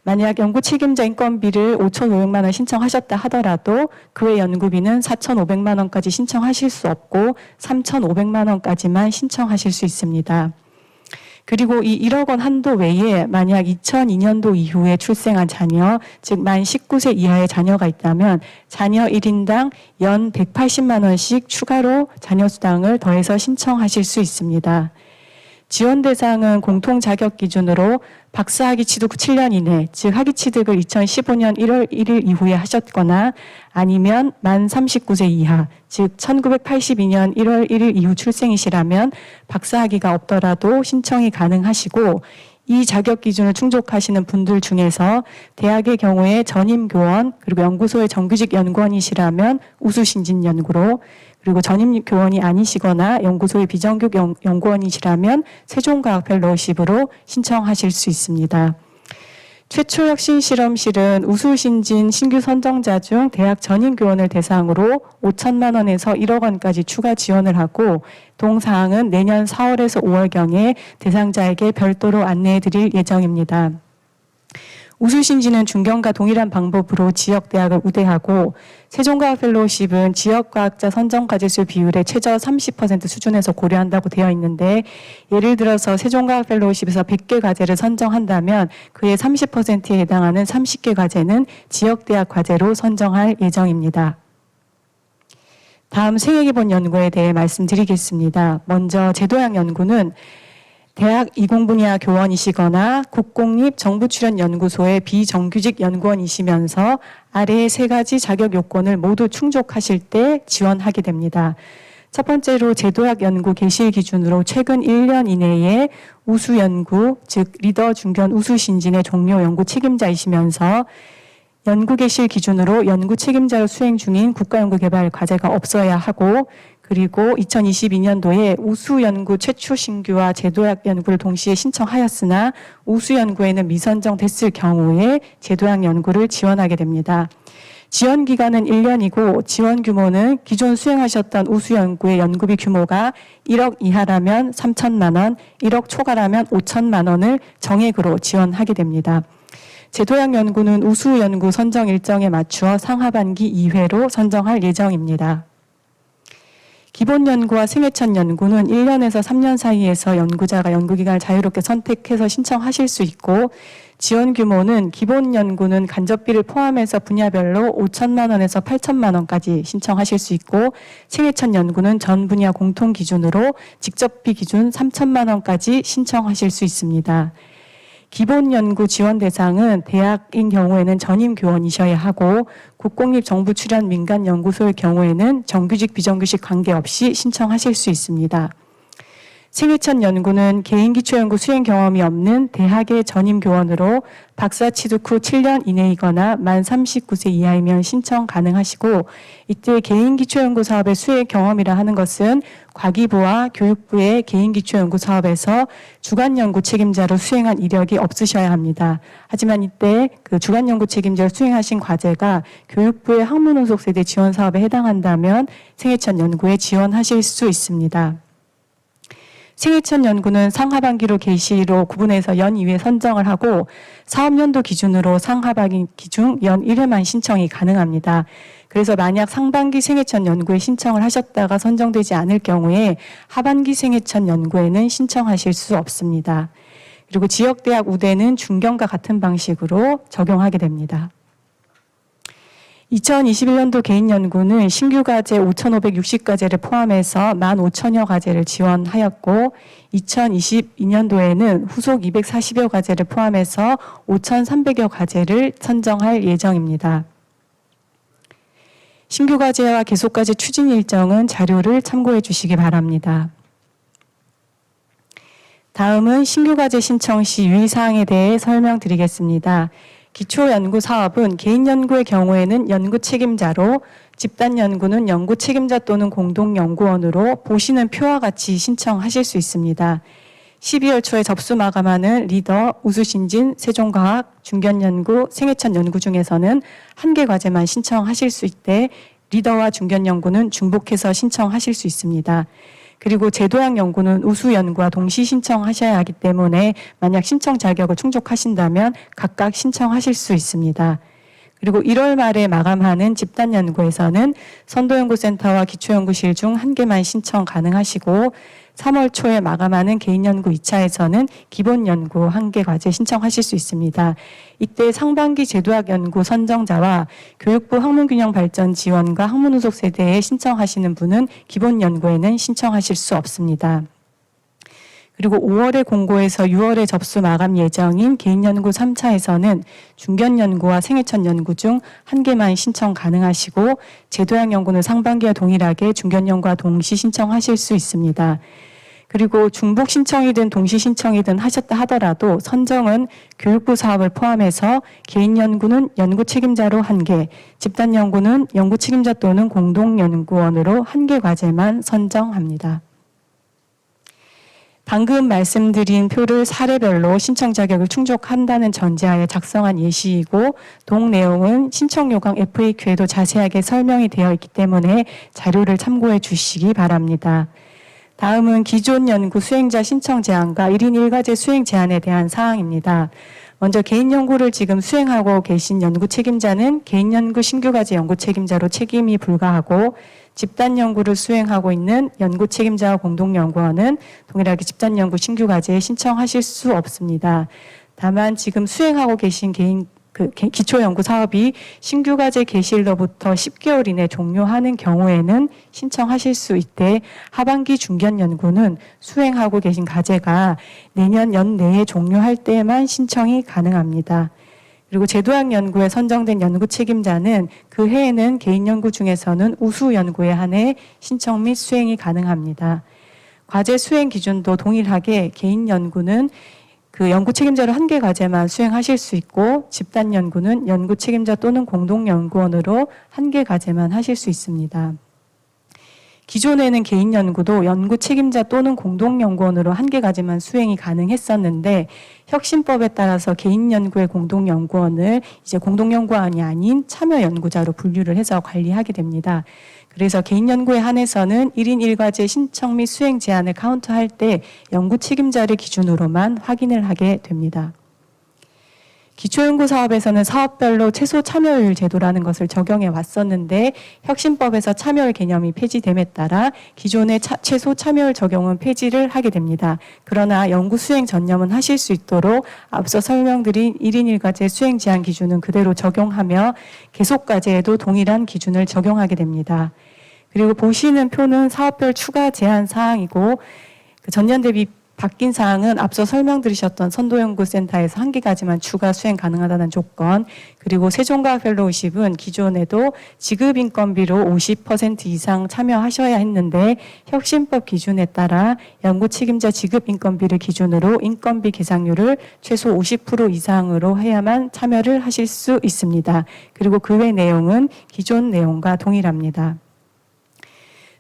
만약 연구 책임자 인건비를 5,500만 원 신청하셨다 하더라도 그 외 연구비는 4,500만 원까지 신청하실 수 없고 3,500만 원까지만 신청하실 수 있습니다. 그리고 이 1억 원 한도 외에 만약 2002년도 이후에 출생한 자녀, 즉 만 19세 이하의 자녀가 있다면 자녀 1인당 연 180만 원씩 추가로 자녀 수당을 더해서 신청하실 수 있습니다. 지원 대상은 공통 자격 기준으로 박사학위 취득 후 7년 이내, 즉 학위 취득을 2015년 1월 1일 이후에 하셨거나 아니면 만 39세 이하, 즉 1982년 1월 1일 이후 출생이시라면 박사학위가 없더라도 신청이 가능하시고 이 자격 기준을 충족하시는 분들 중에서 대학의 경우에 전임교원 그리고 연구소의 정규직 연구원이시라면 우수신진 연구로 그리고 전임 교원이 아니시거나 연구소의 비정규직 연구원이시라면 세종과학 펠로우십으로 신청하실 수 있습니다. 최초 혁신 실험실은 우수신진 신규 선정자 중 대학 전임 교원을 대상으로 5천만 원에서 1억 원까지 추가 지원을 하고 동사항은 내년 4월에서 5월경에 대상자에게 별도로 안내해 드릴 예정입니다. 우수신진은 중견과 동일한 방법으로 지역대학을 우대하고 세종과학 펠로우십은 지역과학자 선정과제수 비율의 최저 30% 수준에서 고려한다고 되어 있는데 예를 들어서 세종과학 펠로우십에서 100개 과제를 선정한다면 그의 30%에 해당하는 30개 과제는 지역대학 과제로 선정할 예정입니다. 다음 생애기본 연구에 대해 말씀드리겠습니다. 먼저 제도학 연구는 대학 이공분야 교원이시거나 국공립 정부출연연구소의 비정규직 연구원이시면서 아래의 세 가지 자격 요건을 모두 충족하실 때 지원하게 됩니다. 첫 번째로 제도학 연구 개실 기준으로 최근 1년 이내에 우수 연구, 즉 리더 중견 우수 신진의 종료 연구 책임자이시면서 연구 개실 기준으로 연구 책임자로 수행 중인 국가연구개발 과제가 없어야 하고 그리고 2022년도에 우수연구 최초 신규와 제도학 연구를 동시에 신청하였으나 우수연구에는 미선정됐을 경우에 제도학 연구를 지원하게 됩니다. 지원 기간은 1년이고 지원 규모는 기존 수행하셨던 우수연구의 연구비 규모가 1억 이하라면 3천만 원, 1억 초과라면 5천만 원을 정액으로 지원하게 됩니다. 제도학 연구는 우수연구 선정 일정에 맞추어 상하반기 2회로 선정할 예정입니다. 기본 연구와 생애천 연구는 1년에서 3년 사이에서 연구자가 연구기간을 자유롭게 선택해서 신청하실 수 있고 지원 규모는 기본 연구는 간접비를 포함해서 분야별로 5천만 원에서 8천만 원까지 신청하실 수 있고 생애천 연구는 전 분야 공통 기준으로 직접비 기준 3천만 원까지 신청하실 수 있습니다. 기본 연구 지원 대상은 대학인 경우에는 전임 교원이셔야 하고 국공립 정부 출연 민간 연구소의 경우에는 정규직 비정규직 관계없이 신청하실 수 있습니다. 생애천 연구는 개인 기초연구 수행 경험이 없는 대학의 전임 교원으로 박사 취득 후 7년 이내이거나 만 39세 이하이면 신청 가능하시고 이때 개인 기초연구 사업의 수행 경험이라 하는 것은 과기부와 교육부의 개인 기초연구 사업에서 주간 연구 책임자로 수행한 이력이 없으셔야 합니다. 하지만 이때 그 주간 연구 책임자로 수행하신 과제가 교육부의 학문운속 세대 지원 사업에 해당한다면 생애천 연구에 지원하실 수 있습니다. 생애천 연구는 상하반기로 개시로 구분해서 연 2회 선정을 하고 사업연도 기준으로 상하반기 중 연 1회만 신청이 가능합니다. 그래서 만약 상반기 생애천 연구에 신청을 하셨다가 선정되지 않을 경우에 하반기 생애천 연구에는 신청하실 수 없습니다. 그리고 지역대학 우대는 중견과 같은 방식으로 적용하게 됩니다. 2021년도 개인연구는 신규 과제 5,560과제를 포함해서 15,000여 과제를 지원하였고 2022년도에는 후속 240여 과제를 포함해서 5,300여 과제를 선정할 예정입니다. 신규 과제와 계속 과제 추진 일정은 자료를 참고해 주시기 바랍니다. 다음은 신규 과제 신청 시 유의사항에 대해 설명드리겠습니다. 기초연구사업은 개인연구의 경우에는 연구 책임자로 집단연구는 연구 책임자 또는 공동연구원으로 보시는 표와 같이 신청하실 수 있습니다. 12월 초에 접수 마감하는 리더, 우수신진, 세종과학, 중견연구, 생애천 연구 중에서는 1개 과제만 신청하실 수 있되 리더와 중견연구는 중복해서 신청하실 수 있습니다. 그리고 제도학 연구는 우수 연구와 동시 신청하셔야 하기 때문에 만약 신청 자격을 충족하신다면 각각 신청하실 수 있습니다. 그리고 1월 말에 마감하는 집단 연구에서는 선도연구센터와 기초연구실 중 1개만 신청 가능하시고 3월 초에 마감하는 개인연구 2차에서는 기본연구 1개 과제 신청하실 수 있습니다. 이때 상반기 제도학 연구 선정자와 교육부 학문균형 발전 지원과 학문후속 세대에 신청하시는 분은 기본연구에는 신청하실 수 없습니다. 그리고 5월에 공고해서 6월에 접수 마감 예정인 개인연구 3차에서는 중견연구와 생애첫 연구 중 1개만 신청 가능하시고 제도학 연구는 상반기와 동일하게 중견연구와 동시 신청하실 수 있습니다. 그리고 중복 신청이든 동시 신청이든 하셨다 하더라도 선정은 교육부 사업을 포함해서 개인연구는 연구 책임자로 1개, 집단연구는 연구 책임자 또는 공동연구원으로 1개 과제만 선정합니다. 방금 말씀드린 표를 사례별로 신청 자격을 충족한다는 전제하에 작성한 예시이고 동 내용은 신청 요강 FAQ에도 자세하게 설명이 되어 있기 때문에 자료를 참고해 주시기 바랍니다. 다음은 기존 연구 수행자 신청 제한과 1인 1과제 수행 제한에 대한 사항입니다. 먼저 개인 연구를 지금 수행하고 계신 연구 책임자는 개인 연구 신규 과제 연구 책임자로 책임이 불가하고 집단 연구를 수행하고 있는 연구 책임자와 공동연구원은 동일하게 집단 연구 신규 과제에 신청하실 수 없습니다. 다만 지금 수행하고 계신 기초 연구 사업이 신규 과제 개시일로부터 10개월 이내 종료하는 경우에는 신청하실 수 있되 하반기 중견 연구는 수행하고 계신 과제가 내년 연내에 종료할 때만 신청이 가능합니다. 그리고 제도학 연구에 선정된 연구 책임자는 그 해에는 개인 연구 중에서는 우수 연구에 한해 신청 및 수행이 가능합니다. 과제 수행 기준도 동일하게 개인 연구는 그 연구 책임자로 1개 과제만 수행하실 수 있고 집단 연구는 연구 책임자 또는 공동연구원으로 1개 과제만 하실 수 있습니다. 기존에는 개인 연구도 연구 책임자 또는 공동연구원으로 1개 과제만 수행이 가능했었는데 혁신법에 따라서 개인 연구의 공동연구원을 이제 공동연구원이 아닌 참여연구자로 분류를 해서 관리하게 됩니다. 그래서 개인 연구에 한해서는 1인 1과제 신청 및 수행 제한을 카운트할 때 연구 책임자를 기준으로만 확인을 하게 됩니다. 기초연구 사업에서는 사업별로 최소 참여율 제도라는 것을 적용해 왔었는데 혁신법에서 참여율 개념이 폐지됨에 따라 기존의 최소 참여율 적용은 폐지를 하게 됩니다. 그러나 연구 수행 전념은 하실 수 있도록 앞서 설명드린 1인 1과제 수행 제한 기준은 그대로 적용하며 계속 과제에도 동일한 기준을 적용하게 됩니다. 그리고 보시는 표는 사업별 추가 제한 사항이고 전년 대비 바뀐 사항은 앞서 설명드리셨던 선도연구센터에서 1개까지만 추가 수행 가능하다는 조건, 그리고 세종과학 펠로우십은 기존에도 지급 인건비로 50% 이상 참여하셔야 했는데 혁신법 기준에 따라 연구 책임자 지급 인건비를 기준으로 인건비 계상률을 최소 50% 이상으로 해야만 참여를 하실 수 있습니다. 그리고 그 외 내용은 기존 내용과 동일합니다.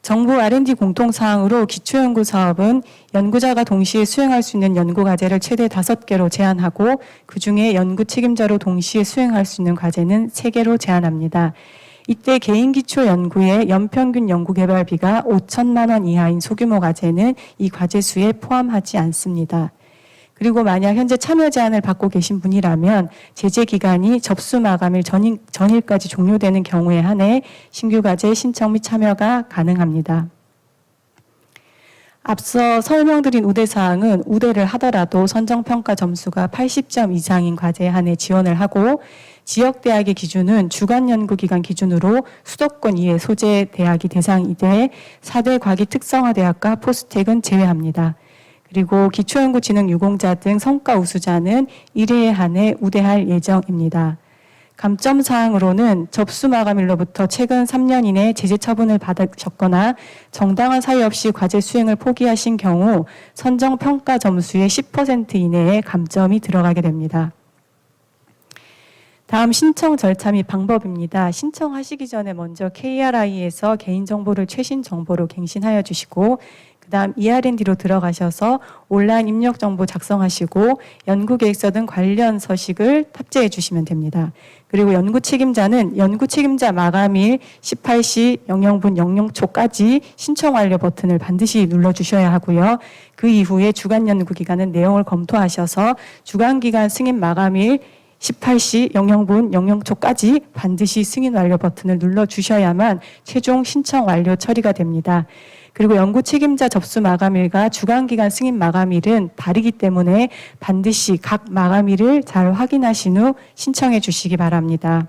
정부 R&D 공통사항으로 기초연구 사업은 연구자가 동시에 수행할 수 있는 연구과제를 최대 5개로 제한하고 그중에 연구 책임자로 동시에 수행할 수 있는 과제는 3개로 제한합니다. 이때 개인 기초 연구의 연평균 연구개발비가 5천만 원 이하인 소규모 과제는 이 과제 수에 포함하지 않습니다. 그리고 만약 현재 참여 제한을 받고 계신 분이라면 제재 기간이 접수 마감일 전일까지 종료되는 경우에 한해 신규 과제 신청 및 참여가 가능합니다. 앞서 설명드린 우대사항은 우대를 하더라도 선정평가 점수가 80점 이상인 과제에 한해 지원을 하고 지역대학의 기준은 주간연구기관 기준으로 수도권 이외 소재 대학이 대상이 돼 4대 과기 특성화대학과 포스텍은 제외합니다. 그리고 기초연구진흥유공자 등 성과 우수자는 1회에 한해 우대할 예정입니다. 감점사항으로는 접수 마감일로부터 최근 3년 이내 제재 처분을 받으셨거나 정당한 사유 없이 과제 수행을 포기하신 경우 선정평가 점수의 10% 이내에 감점이 들어가게 됩니다. 다음 신청 절차 및 방법입니다. 신청하시기 전에 먼저 KRI에서 개인정보를 최신 정보로 갱신하여 주시고 그다음 ER&D로 들어가셔서 온라인 입력 정보 작성하시고 연구계획서 등 관련 서식을 탑재해 주시면 됩니다. 그리고 연구 책임자는 연구 책임자 마감일 18시 00분 00초까지 신청 완료 버튼을 반드시 눌러주셔야 하고요. 그 이후에 주간 연구 기간은 내용을 검토하셔서 주간 기간 승인 마감일 18시 00분 00초까지 반드시 승인 완료 버튼을 눌러주셔야만 최종 신청 완료 처리가 됩니다. 그리고 연구 책임자 접수 마감일과 주관기간 승인 마감일은 다르기 때문에 반드시 각 마감일을 잘 확인하신 후 신청해 주시기 바랍니다.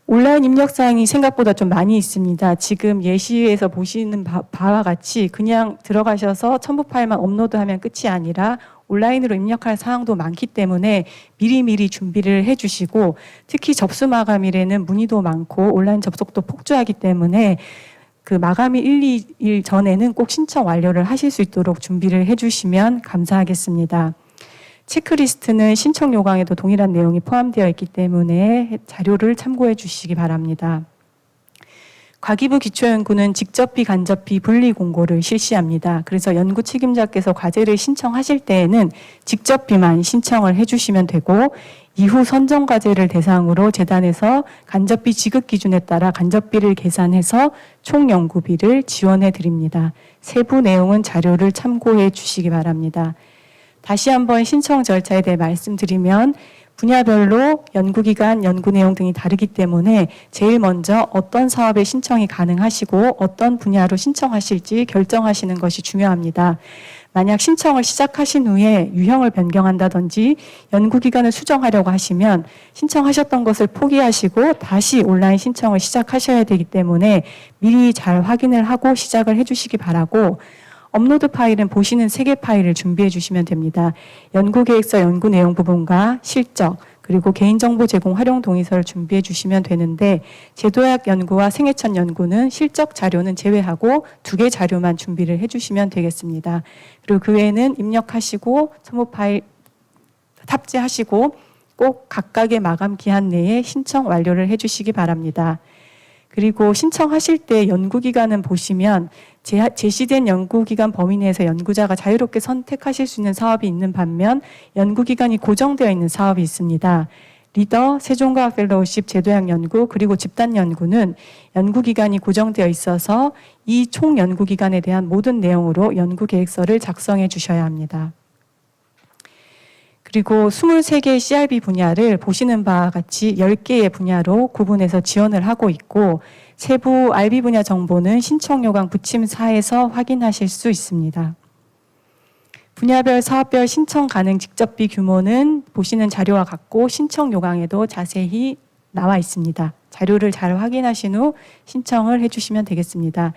온라인 입력사항이 생각보다 좀 많이 있습니다. 지금 예시에서 보시는 바와 같이 그냥 들어가셔서 첨부 파일만 업로드하면 끝이 아니라 온라인으로 입력할 사항도 많기 때문에 미리미리 준비를 해주시고, 특히 접수 마감일에는 문의도 많고 온라인 접속도 폭주하기 때문에 그 마감일 1, 2일 전에는 꼭 신청 완료를 하실 수 있도록 준비를 해주시면 감사하겠습니다. 체크리스트는 신청 요강에도 동일한 내용이 포함되어 있기 때문에 자료를 참고해 주시기 바랍니다. 과기부 기초연구는 직접비, 간접비 분리 공고를 실시합니다. 그래서 연구 책임자께서 과제를 신청하실 때에는 직접비만 신청을 해주시면 되고, 이후 선정 과제를 대상으로 재단에서 간접비 지급 기준에 따라 간접비를 계산해서 총 연구비를 지원해 드립니다. 세부 내용은 자료를 참고해 주시기 바랍니다. 다시 한번 신청 절차에 대해 말씀드리면, 분야별로 연구기간, 연구 내용 등이 다르기 때문에 제일 먼저 어떤 사업에 신청이 가능하시고 어떤 분야로 신청하실지 결정하시는 것이 중요합니다. 만약 신청을 시작하신 후에 유형을 변경한다든지 연구기간을 수정하려고 하시면 신청하셨던 것을 포기하시고 다시 온라인 신청을 시작하셔야 되기 때문에 미리 잘 확인을 하고 시작을 해주시기 바라고, 업로드 파일은 보시는 3개 파일을 준비해 주시면 됩니다. 연구계획서 연구 내용 부분과 실적, 그리고 개인정보 제공 활용 동의서를 준비해 주시면 되는데, 제도약 연구와 생애천 연구는 실적 자료는 제외하고 2개 자료만 준비를 해 주시면 되겠습니다. 그리고 그 외에는 입력하시고 첨부 파일 탑재하시고 꼭 각각의 마감 기한 내에 신청 완료를 해 주시기 바랍니다. 그리고 신청하실 때 연구기간은 보시면 제시된 연구기간 범위 내에서 연구자가 자유롭게 선택하실 수 있는 사업이 있는 반면 연구기간이 고정되어 있는 사업이 있습니다. 리더, 세종과학 펠로우십, 제도약 연구, 그리고 집단 연구는 연구기간이 고정되어 있어서 이 총 연구기간에 대한 모든 내용으로 연구계획서를 작성해 주셔야 합니다. 그리고 23개의 CRB 분야를 보시는 바와 같이 10개의 분야로 구분해서 지원을 하고 있고, 세부 RB 분야 정보는 신청 요강 부침사에서 확인하실 수 있습니다. 분야별 사업별 신청 가능 직접비 규모는 보시는 자료와 같고 신청 요강에도 자세히 나와 있습니다. 자료를 잘 확인하신 후 신청을 해주시면 되겠습니다.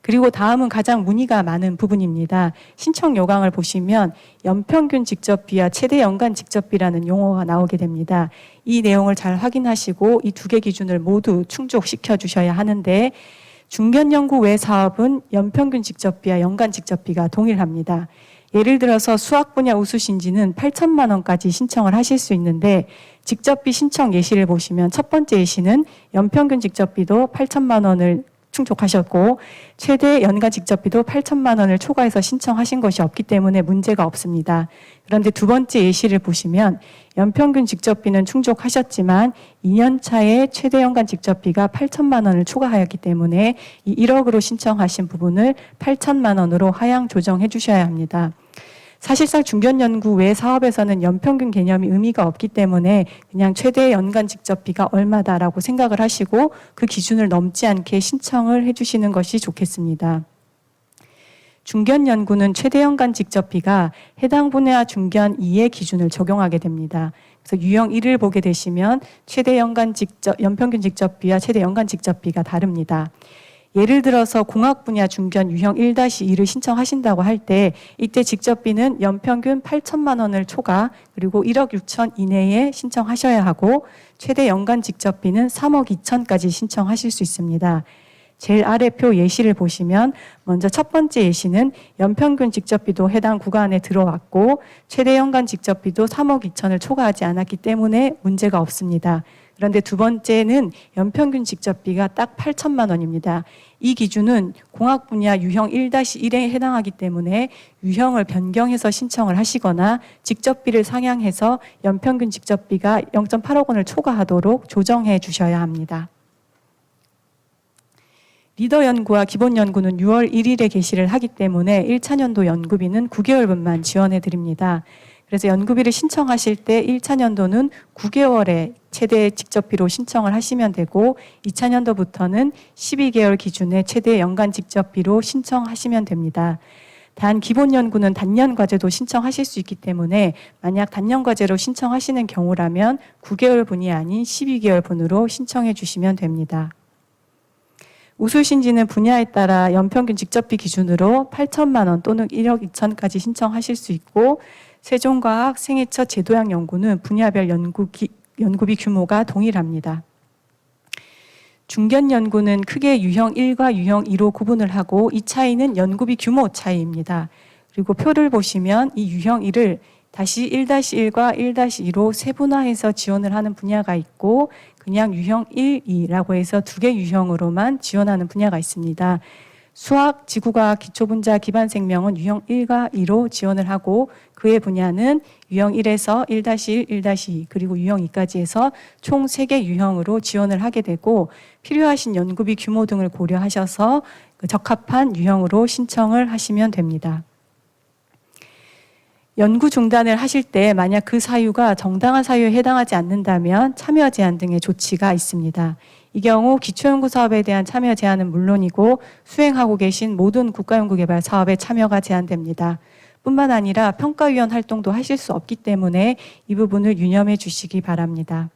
그리고 다음은 가장 문의가 많은 부분입니다. 신청 요강을 보시면 연평균 직접비와 최대 연간 직접비라는 용어가 나오게 됩니다. 이 내용을 잘 확인하시고 이 2개 기준을 모두 충족시켜 주셔야 하는데, 중견연구 외 사업은 연평균 직접비와 연간 직접비가 동일합니다. 예를 들어서 수학 분야 우수신지는 8천만 원까지 신청을 하실 수 있는데, 직접비 신청 예시를 보시면 첫 번째 예시는 연평균 직접비도 8천만 원을 충족하셨고 최대 연간 직접비도 8천만 원을 초과해서 신청하신 것이 없기 때문에 문제가 없습니다. 그런데 두 번째 예시를 보시면 연평균 직접비는 충족하셨지만 2년 차에 최대 연간 직접비가 8천만 원을 초과하였기 때문에 이 1억으로 신청하신 부분을 8천만 원으로 하향 조정해 주셔야 합니다. 사실상 중견연구 외 사업에서는 연평균 개념이 의미가 없기 때문에 그냥 최대 연간 직접비가 얼마다라고 생각을 하시고 그 기준을 넘지 않게 신청을 해주시는 것이 좋겠습니다. 중견연구는 최대 연간 직접비가 해당 분야 중견 2의 기준을 적용하게 됩니다. 그래서 유형 1을 보게 되시면 최대 연평균 직접비와 최대 연간 직접비가 다릅니다. 예를 들어서 공학 분야 중견 유형 1-2를 신청하신다고 할 때 이때 직접비는 연평균 8천만 원을 초과, 그리고 1억 6천 이내에 신청하셔야 하고 최대 연간 직접비는 3억 2천까지 신청하실 수 있습니다. 제일 아래 표 예시를 보시면 먼저 첫 번째 예시는 연평균 직접비도 해당 구간에 들어왔고 최대 연간 직접비도 3억 2천을 초과하지 않았기 때문에 문제가 없습니다. 그런데 두 번째는 연평균 직접비가 딱 8천만 원입니다. 이 기준은 공학 분야 유형 1-1에 해당하기 때문에 유형을 변경해서 신청을 하시거나 직접비를 상향해서 연평균 직접비가 0.8억 원을 초과하도록 조정해 주셔야 합니다. 리더 연구와 기본 연구는 6월 1일에 개시를 하기 때문에 1차 년도 연구비는 9개월분만 지원해 드립니다. 그래서 연구비를 신청하실 때 1차 년도는 9개월에 최대 직접비로 신청을 하시면 되고 2차 년도부터는 12개월 기준의 최대 연간 직접비로 신청하시면 됩니다. 단 기본 연구는 단년 과제도 신청하실 수 있기 때문에 만약 단년 과제로 신청하시는 경우라면 9개월 분이 아닌 12개월 분으로 신청해 주시면 됩니다. 우수신지는 분야에 따라 연평균 직접비 기준으로 8천만 원 또는 1억 2천까지 신청하실 수 있고 세종과학 생애첫 제도학 연구는 분야별 연구비 규모가 동일합니다. 중견 연구는 크게 유형 1과 유형 2로 구분을 하고 이 차이는 연구비 규모 차이입니다. 그리고 표를 보시면 이 유형 1을 다시 1-1과 1-2로 세분화해서 지원을 하는 분야가 있고 그냥 유형 1, 2라고 해서 2개 유형으로만 지원하는 분야가 있습니다. 수학, 지구과학, 기초분자, 기반생명은 유형 1과 2로 지원을 하고 그의 분야는 유형 1에서 1-1, 1-2 그리고 유형 2까지 해서 총 3개 유형으로 지원을 하게 되고 필요하신 연구비 규모 등을 고려하셔서 적합한 유형으로 신청을 하시면 됩니다. 연구 중단을 하실 때 만약 그 사유가 정당한 사유에 해당하지 않는다면 참여 제한 등의 조치가 있습니다. 이 경우 기초연구 사업에 대한 참여 제한은 물론이고 수행하고 계신 모든 국가연구개발 사업에 참여가 제한됩니다. 뿐만 아니라 평가위원 활동도 하실 수 없기 때문에 이 부분을 유념해 주시기 바랍니다.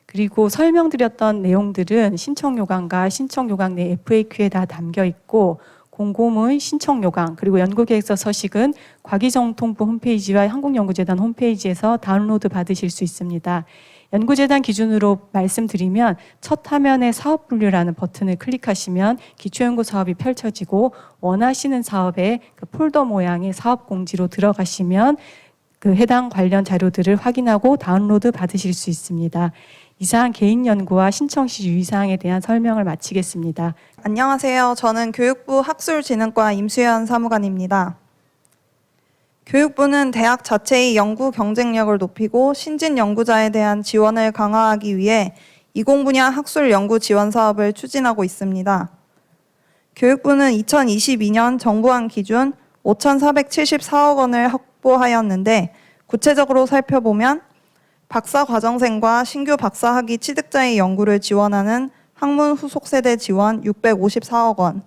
그리고 설명드렸던 내용들은 신청요강과 신청요강 내 FAQ에 다 담겨 있고 공고문, 신청요강, 그리고 연구계획서 서식은 과기정통부 홈페이지와 한국연구재단 홈페이지에서 다운로드 받으실 수 있습니다. 연구재단 기준으로 말씀드리면 첫 화면에 사업분류라는 버튼을 클릭하시면 기초연구 사업이 펼쳐지고 원하시는 사업의 그 폴더 모양의 사업공지로 들어가시면 그 해당 관련 자료들을 확인하고 다운로드 받으실 수 있습니다. 이상 개인 연구와 신청 시 유의사항에 대한 설명을 마치겠습니다. 안녕하세요. 저는 교육부 학술진흥과 임수연 사무관입니다. 교육부는 대학 자체의 연구 경쟁력을 높이고 신진 연구자에 대한 지원을 강화하기 위해 이공분야 학술 연구 지원 사업을 추진하고 있습니다. 교육부는 2022년 정부안 기준 5,474억 원을 확보하였는데 구체적으로 살펴보면 박사과정생과 신규 박사학위 취득자의 연구를 지원하는 학문 후속 세대 지원 654억 원,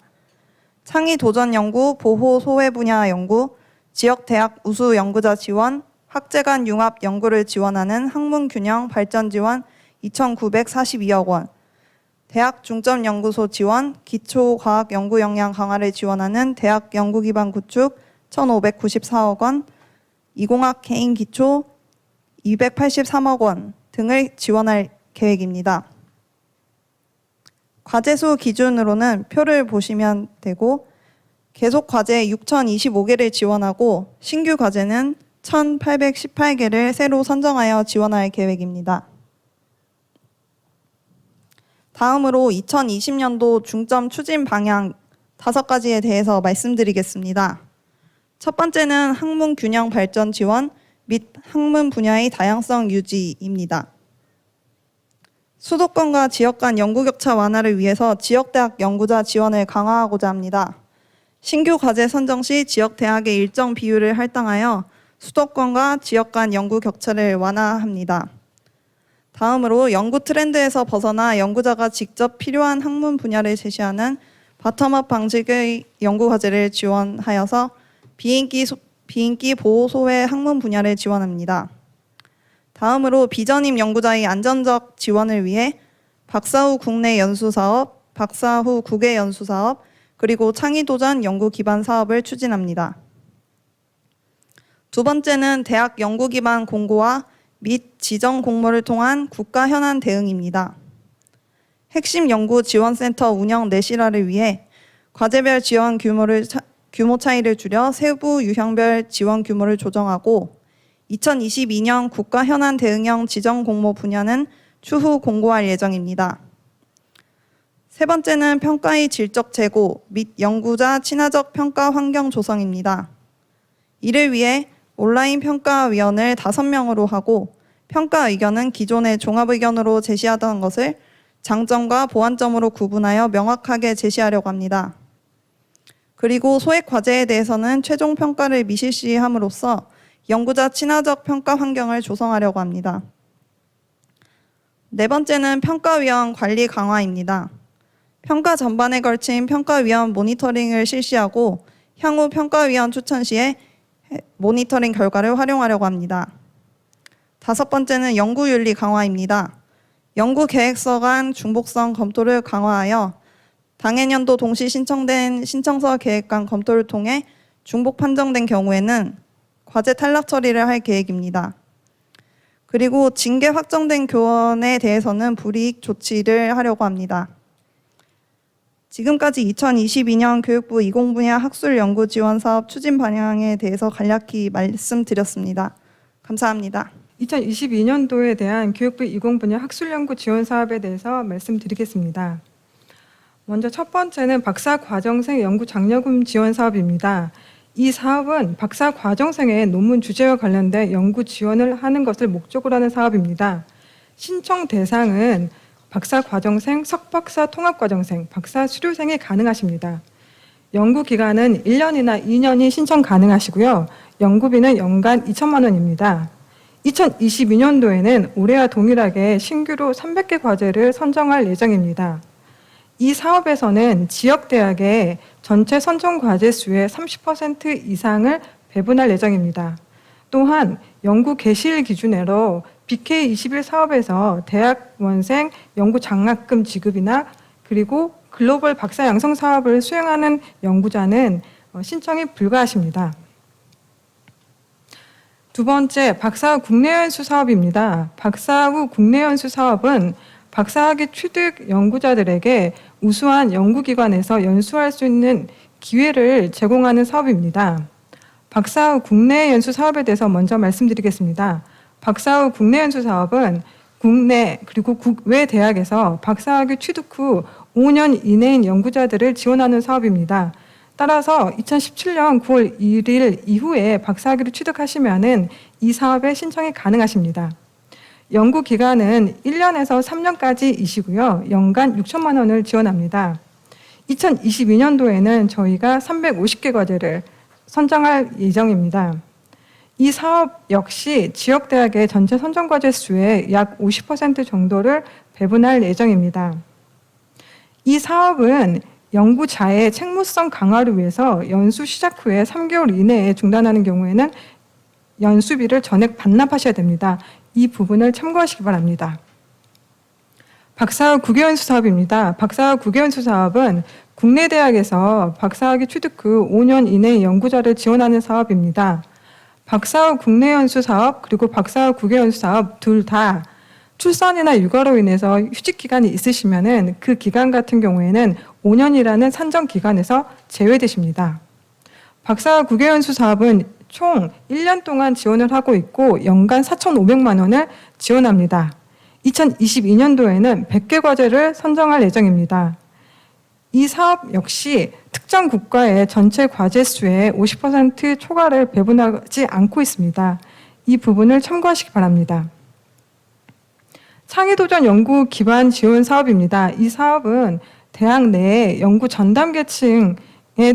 창의 도전 연구, 보호 소외 분야 연구, 지역 대학 우수 연구자 지원, 학제 간 융합 연구를 지원하는 학문 균형 발전 지원 2,942억 원, 대학 중점 연구소 지원, 기초 과학 연구 역량 강화를 지원하는 대학 연구 기반 구축 1,594억 원, 이공학 개인 기초 283억 원 등을 지원할 계획입니다. 과제수 기준으로는 표를 보시면 되고 계속 과제 6,025개를 지원하고 신규 과제는 1,818개를 새로 선정하여 지원할 계획입니다. 다음으로 2020년도 중점 추진 방향 5가지에 대해서 말씀드리겠습니다. 첫 번째는 학문 균형 발전 지원 및 학문 분야의 다양성 유지입니다. 수도권과 지역 간 연구 격차 완화를 위해서 지역대학 연구자 지원을 강화하고자 합니다. 신규 과제 선정 시 지역대학의 일정 비율을 할당하여 수도권과 지역 간 연구 격차를 완화합니다. 다음으로 연구 트렌드에서 벗어나 연구자가 직접 필요한 학문 분야를 제시하는 바텀업 방식의 연구 과제를 지원하여서 비인기 보호 소외 학문 분야를 지원합니다. 다음으로 비전임 연구자의 안전적 지원을 위해 박사 후 국내 연수 사업, 박사 후 국외 연수 사업, 그리고 창의 도전 연구 기반 사업을 추진합니다. 두 번째는 대학 연구 기반 공고화 및 지정 공모를 통한 국가 현안 대응입니다. 핵심 연구 지원센터 운영 내실화를 위해 과제별 지원 규모 차이를 줄여 세부 유형별 지원 규모를 조정하고 2022년 국가 현안 대응형 지정 공모 분야는 추후 공고할 예정입니다. 세 번째는 평가의 질적 제고 및 연구자 친화적 평가 환경 조성입니다. 이를 위해 온라인 평가위원을 5명으로 하고 평가 의견은 기존의 종합 의견으로 제시하던 것을 장점과 보완점으로 구분하여 명확하게 제시하려고 합니다. 그리고 소액 과제에 대해서는 최종 평가를 미실시함으로써 연구자 친화적 평가 환경을 조성하려고 합니다. 네 번째는 평가위원 관리 강화입니다. 평가 전반에 걸친 평가위원 모니터링을 실시하고 향후 평가위원 추천 시에 모니터링 결과를 활용하려고 합니다. 다섯 번째는 연구윤리 강화입니다. 연구 계획서 간 중복성 검토를 강화하여 당해년도 동시 신청된 신청서 계획관 검토를 통해 중복 판정된 경우에는 과제 탈락 처리를 할 계획입니다. 그리고 징계 확정된 교원에 대해서는 불이익 조치를 하려고 합니다. 지금까지 2022년 교육부 이공분야 학술 연구 지원 사업 추진 방향에 대해서 간략히 말씀드렸습니다. 감사합니다. 2022년도에 대한 교육부 이공분야 학술연구 지원 사업에 대해서 말씀드리겠습니다. 먼저 첫 번째는 박사과정생 연구 장려금 지원 사업입니다. 이 사업은 박사과정생의 논문 주제와 관련된 연구 지원을 하는 것을 목적으로 하는 사업입니다. 신청 대상은 박사과정생, 석박사 통합과정생, 박사 수료생이 가능하십니다. 연구기간은 1년이나 2년이 신청 가능하시고요. 연구비는 연간 2천만 원입니다. 2022년도에는 올해와 동일하게 신규로 300개 과제를 선정할 예정입니다. 이 사업에서는 지역대학의 전체 선정 과제 수의 30% 이상을 배분할 예정입니다. 또한 연구 개시일 기준으로 BK21 사업에서 대학원생 연구 장학금 지급이나 그리고 글로벌 박사 양성 사업을 수행하는 연구자는 신청이 불가하십니다. 두 번째, 박사후 국내 연수 사업입니다. 박사후 국내 연수 사업은 박사학위 취득 연구자들에게 우수한 연구기관에서 연수할 수 있는 기회를 제공하는 사업입니다. 박사후 국내 연수 사업에 대해서 먼저 말씀드리겠습니다. 박사후 국내 연수 사업은 국내 그리고 국외 대학에서 박사학위 취득 후 5년 이내인 연구자들을 지원하는 사업입니다. 따라서 2017년 9월 1일 이후에 박사학위를 취득하시면은 이 사업에 신청이 가능하십니다. 연구 기간은 1년에서 3년까지이시고요. 연간 6천만 원을 지원합니다. 2022년도에는 저희가 350개 과제를 선정할 예정입니다. 이 사업 역시 지역대학의 전체 선정과제 수의 약 50% 정도를 배분할 예정입니다. 이 사업은 연구자의 책무성 강화를 위해서 연수 시작 후에 3개월 이내에 중단하는 경우에는 연수비를 전액 반납하셔야 됩니다. 이 부분을 참고하시기 바랍니다. 박사후 국외연수 사업입니다. 박사후 국외연수 사업은 국내 대학에서 박사학위 취득 후 5년 이내의 연구자를 지원하는 사업입니다. 박사후 국내 연수 사업 그리고 박사후 국외연수 사업 둘 다 출산이나 육아로 인해서 휴직 기간이 있으시면은 그 기간 같은 경우에는 5년이라는 산정 기간에서 제외되십니다. 박사후 국외연수 사업은 총 1년 동안 지원을 하고 있고 연간 4,500만 원을 지원합니다. 2022년도에는 100개 과제를 선정할 예정입니다. 이 사업 역시 특정 국가의 전체 과제 수의 50% 초과를 배분하지 않고 있습니다. 이 부분을 참고하시기 바랍니다. 창의도전 연구 기반 지원 사업입니다. 이 사업은 대학 내 연구 전담 계층에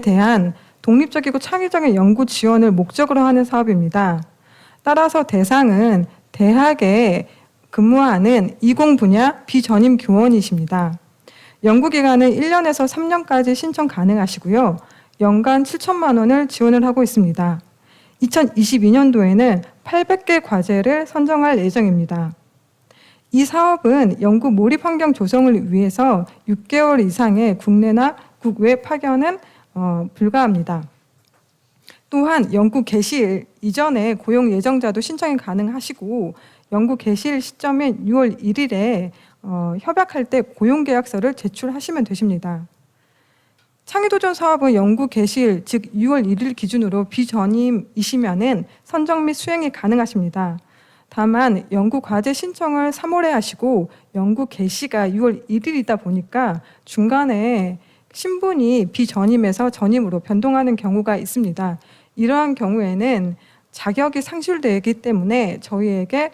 대한 독립적이고 창의적인 연구 지원을 목적으로 하는 사업입니다. 따라서 대상은 대학에 근무하는 이공 분야 비전임 교원이십니다. 연구기간은 1년에서 3년까지 신청 가능하시고요. 연간 7천만 원을 지원을 하고 있습니다. 2022년도에는 800개 과제를 선정할 예정입니다. 이 사업은 연구 몰입 환경 조성을 위해서 6개월 이상의 국내나 국외 파견은 불가합니다. 또한 연구 개시일 이전에 고용 예정자도 신청이 가능하시고 연구 개시일 시점인 6월 1일에 협약할 때 고용계약서를 제출하시면 되십니다. 창의도전 사업은 연구 개시일 즉 6월 1일 기준으로 비전임이시면은 선정 및 수행이 가능하십니다. 다만 연구 과제 신청을 3월에 하시고 연구 개시가 6월 1일이다 보니까 중간에 신분이 비전임에서 전임으로 변동하는 경우가 있습니다. 이러한 경우에는 자격이 상실되기 때문에 저희에게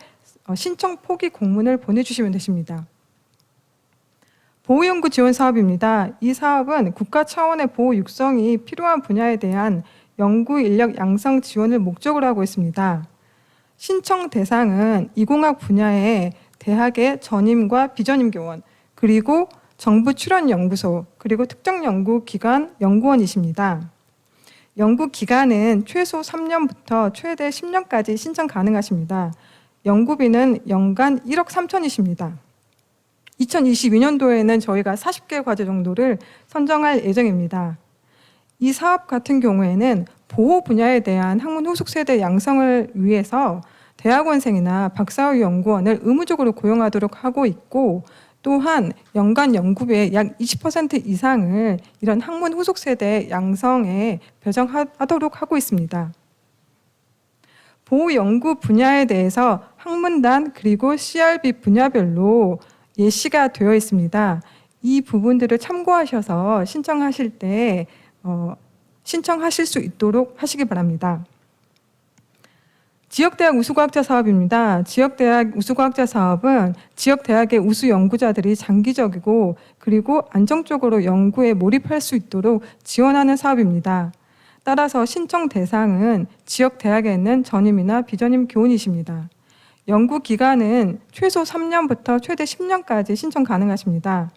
신청 포기 공문을 보내주시면 되십니다. 보호연구 지원 사업입니다. 이 사업은 국가 차원의 보호 육성이 필요한 분야에 대한 연구 인력 양성 지원을 목적으로 하고 있습니다. 신청 대상은 이공학 분야의 대학의 전임과 비전임 교원, 그리고 정부 출연 연구소, 그리고 특정 연구기관 연구원이십니다. 연구기간은 최소 3년부터 최대 10년까지 신청 가능하십니다. 연구비는 연간 1억 3천이십니다. 2022년도에는 저희가 40개 과제 정도를 선정할 예정입니다. 이 사업 같은 경우에는 보호 분야에 대한 학문 후속 세대 양성을 위해서 대학원생이나 박사후 연구원을 의무적으로 고용하도록 하고 있고, 또한 연간 연구비의 약 20% 이상을 이런 학문 후속 세대 양성에 배정하도록 하고 있습니다. 보호 연구 분야에 대해서 학문단 그리고 CRB 분야별로 예시가 되어 있습니다. 이 부분들을 참고하셔서 신청하실 때 신청하실 수 있도록 하시기 바랍니다. 지역대학 우수과학자 사업입니다. 지역대학 우수과학자 사업은 지역대학의 우수 연구자들이 장기적이고 그리고 안정적으로 연구에 몰입할 수 있도록 지원하는 사업입니다. 따라서 신청 대상은 지역대학에 있는 전임이나 비전임 교원이십니다. 연구 기간은 최소 3년부터 최대 10년까지 신청 가능하십니다.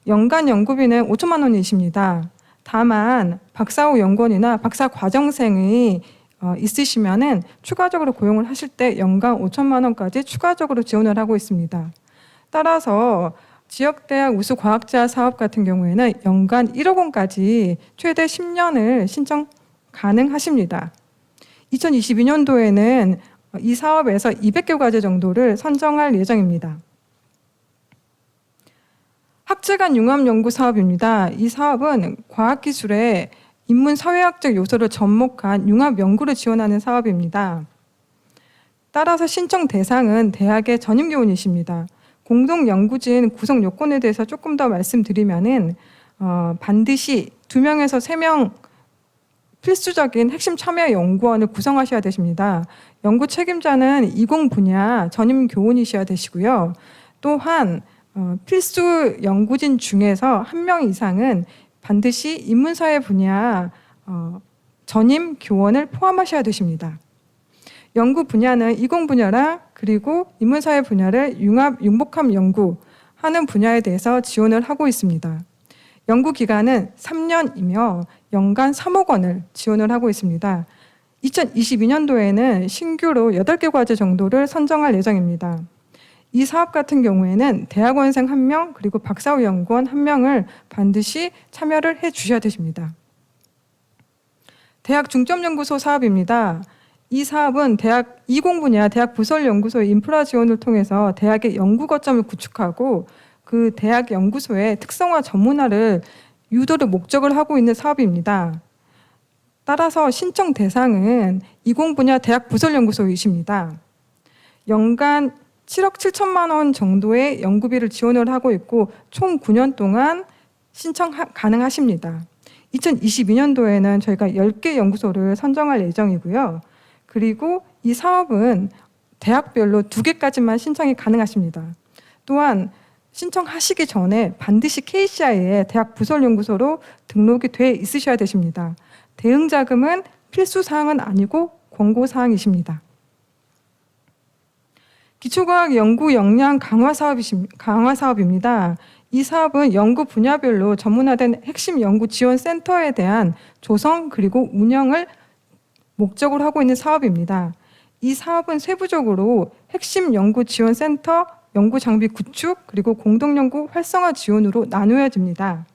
연간 연구비는 5천만 원이십니다. 다만 박사후 연구원이나 박사 과정생이 있으시면은 추가적으로 고용을 하실 때 연간 5천만 원까지 추가적으로 지원을 하고 있습니다. 따라서 지역대학 우수과학자 사업 같은 경우에는 연간 1억 원까지 최대 10년을 신청 가능하십니다. 2022년도에는 이 사업에서 200개 과제 정도를 선정할 예정입니다. 학제간 융합 연구 사업입니다. 이 사업은 과학기술의 인문사회학적 요소를 접목한 융합 연구를 지원하는 사업입니다. 따라서 신청 대상은 대학의 전임교원이십니다. 공동연구진 구성 요건에 대해서 조금 더 말씀드리면은 반드시 2명에서 3명 필수적인 핵심 참여 연구원을 구성하셔야 되십니다. 연구 책임자는 이공 분야 전임 교원이셔야 되시고요. 또한 필수 연구진 중에서 1명 이상은 반드시 인문사회 분야 전임 교원을 포함하셔야 되십니다. 연구 분야는 이공 분야랑 그리고 인문사회 분야를 융복합 연구하는 분야에 대해서 지원을 하고 있습니다. 연구 기간은 3년이며 연간 3억 원을 지원을 하고 있습니다. 2022년도에는 신규로 8개 과제 정도를 선정할 예정입니다. 이 사업 같은 경우에는 대학원생 1명 그리고 박사후 연구원 1명을 반드시 참여를 해 주셔야 되십니다. 대학 중점연구소 사업입니다. 이 사업은 대학 이공 분야 대학 부설연구소의 인프라 지원을 통해서 대학의 연구 거점을 구축하고 그 대학 연구소의 특성화 전문화를 유도를 목적을 하고 있는 사업입니다. 따라서 신청 대상은 이공 분야 대학 부설연구소이십니다. 연간 7억 7천만 원 정도의 연구비를 지원을 하고 있고 총 9년 동안 신청 가능하십니다. 2022년도에는 저희가 10개 연구소를 선정할 예정이고요. 그리고 이 사업은 대학별로 2개까지만 신청이 가능하십니다. 또한 신청하시기 전에 반드시 KCI에 대학 부설연구소로 등록이 돼 있으셔야 되십니다. 대응 자금은 필수 사항은 아니고 권고 사항이십니다. 기초과학 연구 역량 강화 사업입니다. 이 사업은 연구 분야별로 전문화된 핵심 연구 지원 센터에 대한 조성 그리고 운영을 목적으로 하고 있는 사업입니다. 이 사업은 세부적으로 핵심 연구 지원 센터, 연구 장비 구축 그리고 공동 연구 활성화 지원으로 나누어집니다.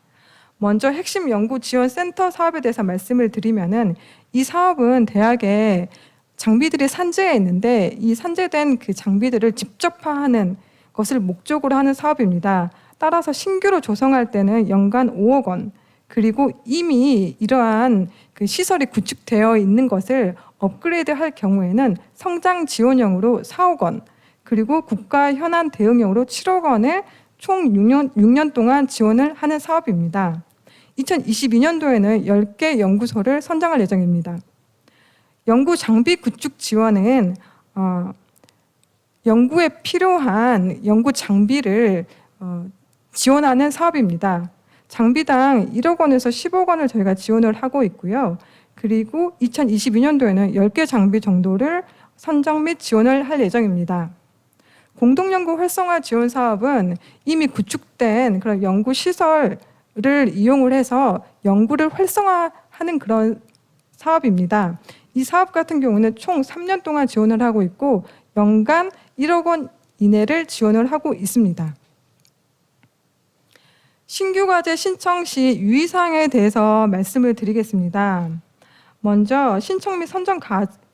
먼저 핵심 연구 지원 센터 사업에 대해서 말씀을 드리면은 이 사업은 대학에 장비들이 산재해 있는데 이 산재된 그 장비들을 집적화하는 것을 목적으로 하는 사업입니다. 따라서 신규로 조성할 때는 연간 5억 원, 그리고 이미 이러한 그 시설이 구축되어 있는 것을 업그레이드 할 경우에는 성장 지원형으로 4억 원, 그리고 국가 현안 대응형으로 7억 원을 총 6년 동안 지원을 하는 사업입니다. 2022년도에는 10개 연구소를 선정할 예정입니다. 연구 장비 구축 지원은 연구에 필요한 연구 장비를 지원하는 사업입니다. 장비당 1억 원에서 10억 원을 저희가 지원을 하고 있고요. 그리고 2022년도에는 10개 장비 정도를 선정 및 지원을 할 예정입니다. 공동연구 활성화 지원 사업은 이미 구축된 그런 연구 시설을 이용을 해서 연구를 활성화하는 그런 사업입니다. 이 사업 같은 경우는 총 3년 동안 지원을 하고 있고 연간 1억 원 이내를 지원을 하고 있습니다. 신규 과제 신청 시 유의사항에 대해서 말씀을 드리겠습니다. 먼저 신청 및 선정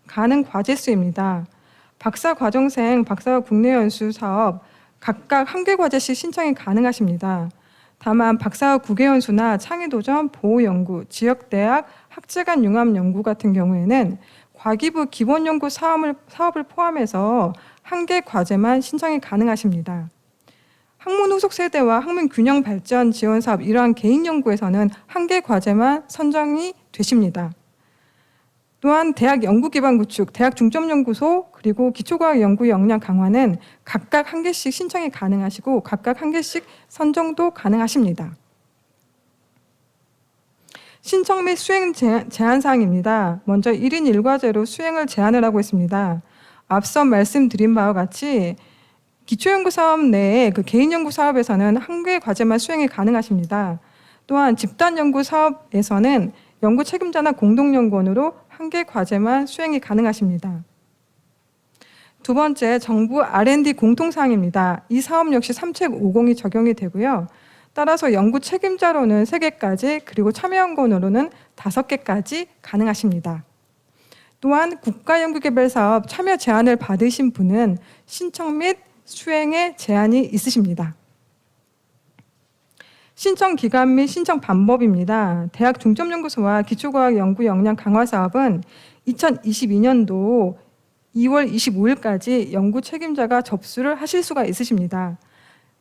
가능 과제 수입니다. 박사 과정생, 박사 국내 연수 사업 각각 1개 과제씩 신청이 가능하십니다. 다만 박사 국외 연수나 창의도전, 보호연구, 지역대학, 학제간 융합 연구 같은 경우에는 과기부 기본연구 사업을 포함해서 1개 과제만 신청이 가능하십니다. 학문 후속 세대와 학문 균형 발전 지원 사업 이러한 개인 연구에서는 1개 과제만 선정이 되십니다. 또한 대학 연구 기반 구축, 대학 중점 연구소 그리고 기초과학 연구 역량 강화는 각각 1개씩 신청이 가능하시고 각각 1개씩 선정도 가능하십니다. 신청 및 수행 제한 사항입니다. 먼저 1인 1과제로 수행을 제한을 하고 있습니다. 앞서 말씀드린 바와 같이 기초연구 사업 내에 그 개인 연구 사업에서는 1개 과제만 수행이 가능하십니다. 또한 집단 연구 사업에서는 연구 책임자나 공동연구원으로 1개 과제만 수행이 가능하십니다. 두 번째, 정부 R&D 공통사항입니다. 이 사업 역시 3책 50이 적용이 되고요. 따라서 연구 책임자로는 3개까지 그리고 참여연구원으로는 5개까지 가능하십니다. 또한 국가연구개발사업 참여 제안을 받으신 분은 신청 및 수행에 제한이 있으십니다. 신청 기간 및 신청 방법입니다. 대학 중점연구소와 기초과학 연구 역량 강화 사업은 2022년도 2월 25일까지 연구 책임자가 접수를 하실 수가 있으십니다.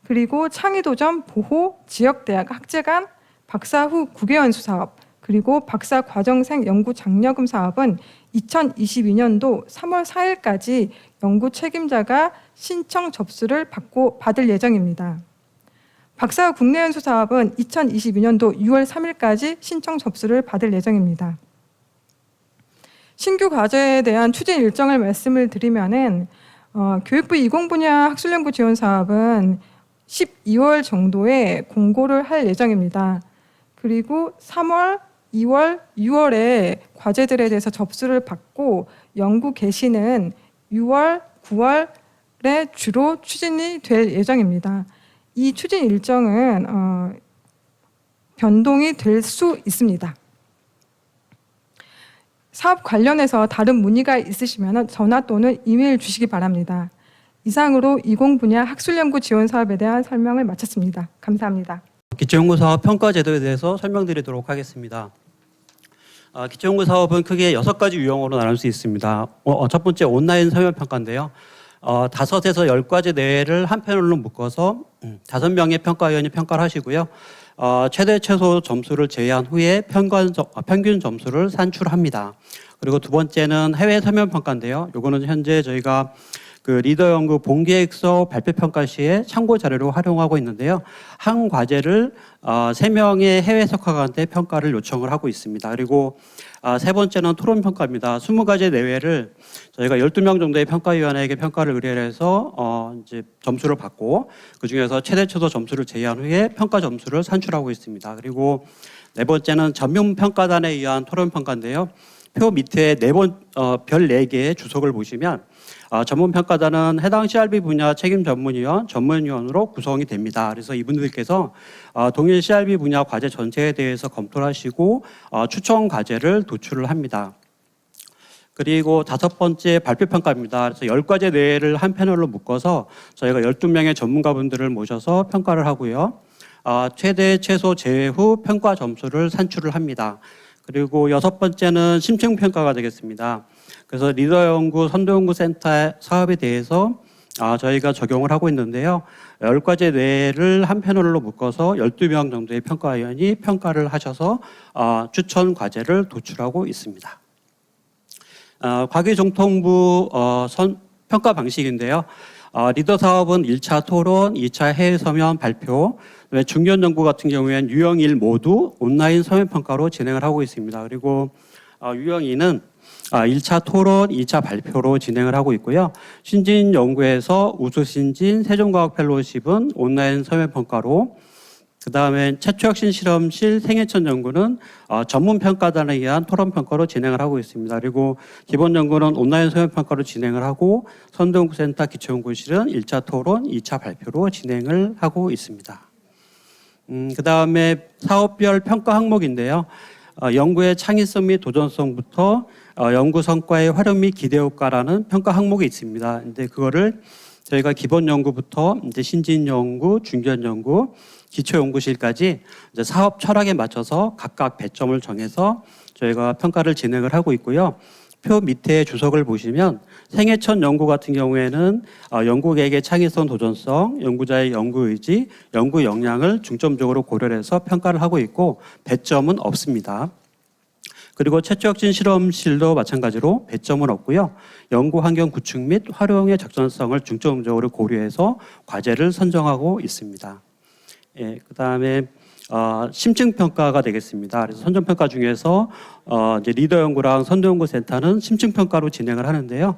그리고 창의도전, 보호, 지역대학, 학제간, 박사 후 국외연수 사업, 그리고 박사 과정생 연구 장려금 사업은 2022년도 3월 4일까지 연구 책임자가 신청 접수를 받을 예정입니다. 박사 국내 연수 사업은 2022년도 6월 3일까지 신청 접수를 받을 예정입니다. 신규 과제에 대한 추진 일정을 말씀을 드리면은 교육부 이공 분야 학술연구 지원 사업은 12월 정도에 공고를 할 예정입니다. 그리고 3월, 2월, 6월에 과제들에 대해서 접수를 받고 연구 개시는 6월, 9월에 주로 추진이 될 예정입니다. 이 추진 일정은 변동이 될 수 있습니다. 사업 관련해서 다른 문의가 있으시면 전화 또는 이메일 주시기 바랍니다. 이상으로 이공 분야 학술연구 지원 사업에 대한 설명을 마쳤습니다. 감사합니다. 기초연구 사업 평가 제도에 대해서 설명드리도록 하겠습니다. 기초연구 사업은 크게 6가지 유형으로 나눌 수 있습니다. 첫 번째 온라인 서면 평가인데요. 5에서 10과제 내를 한 패널로 묶어서 5명의 평가위원이 평가를 하시고요. 최대 최소 점수를 제외한 후에 평균 점수를 산출합니다. 그리고 두 번째는 해외 서면 평가인데요. 요거는 현재 저희가 그 리더 연구 본계획서 발표 평가 시에 참고 자료로 활용하고 있는데요. 한 과제를 3명의 해외 석학한테 평가를 요청을 하고 있습니다. 그리고 세 번째는 토론 평가입니다. 20과제 내외를 저희가 12명 정도의 평가위원에게 평가를 의뢰해서 이제 점수를 받고 그 중에서 최대 최소 점수를 제외한 후에 평가 점수를 산출하고 있습니다. 그리고 네 번째는 전문 평가단에 의한 토론 평가인데요. 표 밑에 별 4개의 주석을 보시면 전문 평가단은 해당 CRB 분야 책임 전문위원, 전문위원으로 구성이 됩니다. 그래서 이분들께서 동일 CRB 분야 과제 전체에 대해서 검토를 하시고 추천 과제를 도출을 합니다. 그리고 5번째 발표 평가입니다. 그래서 10과제 내를 한 패널로 묶어서 저희가 12명의 전문가분들을 모셔서 평가를 하고요. 최대 최소 제외 후 평가 점수를 산출을 합니다. 그리고 6번째는 심층 평가가 되겠습니다. 그래서 리더 연구, 선도 연구 센터 사업에 대해서 저희가 적용을 하고 있는데요. 10과제 내를 한 패널로 묶어서 12명 정도의 평가위원이 평가를 하셔서 추천 과제를 도출하고 있습니다. 과기정통부 평가 방식인데요. 리더 사업은 1차 토론, 2차 해외 서면 발표, 중견 연구 같은 경우에는 유형 1 모두 온라인 서면 평가로 진행을 하고 있습니다. 그리고 유형이는 1차 토론, 2차 발표로 진행을 하고 있고요. 신진 연구에서 우수 신진 세종과학 펠로우십은 온라인 서면 평가로, 그다음에 최초 혁신 실험실 생애천 연구는 전문 평가단에 의한 토론 평가로 진행을 하고 있습니다. 그리고 기본 연구는 온라인 서면 평가로 진행을 하고, 선도연구센터 기초연구실은 1차 토론, 2차 발표로 진행을 하고 있습니다. 그다음에 사업별 평가 항목인데요. 연구의 창의성 및 도전성부터 연구 성과의 활용 및 기대 효과라는 평가 항목이 있습니다. 근데 그거를 저희가 기본 연구부터 이제 신진 연구, 중견 연구, 기초 연구실까지 이제 사업 철학에 맞춰서 각각 배점을 정해서 저희가 평가를 진행을 하고 있고요. 표 밑에 주석을 보시면 생애천 연구 같은 경우에는 연구 계획의 창의성, 도전성, 연구자의 연구 의지, 연구 역량을 중점적으로 고려해서 평가를 하고 있고 배점은 없습니다. 그리고 최초 혁신 실험실도 마찬가지로 배점은 없고요. 연구 환경 구축 및 활용의 적절성을 중점적으로 고려해서 과제를 선정하고 있습니다. 예, 그다음에 심층 평가가 되겠습니다. 그래서 선정 평가 중에서 이제 리더 연구랑 선도 연구 센터는 심층 평가로 진행을 하는데요.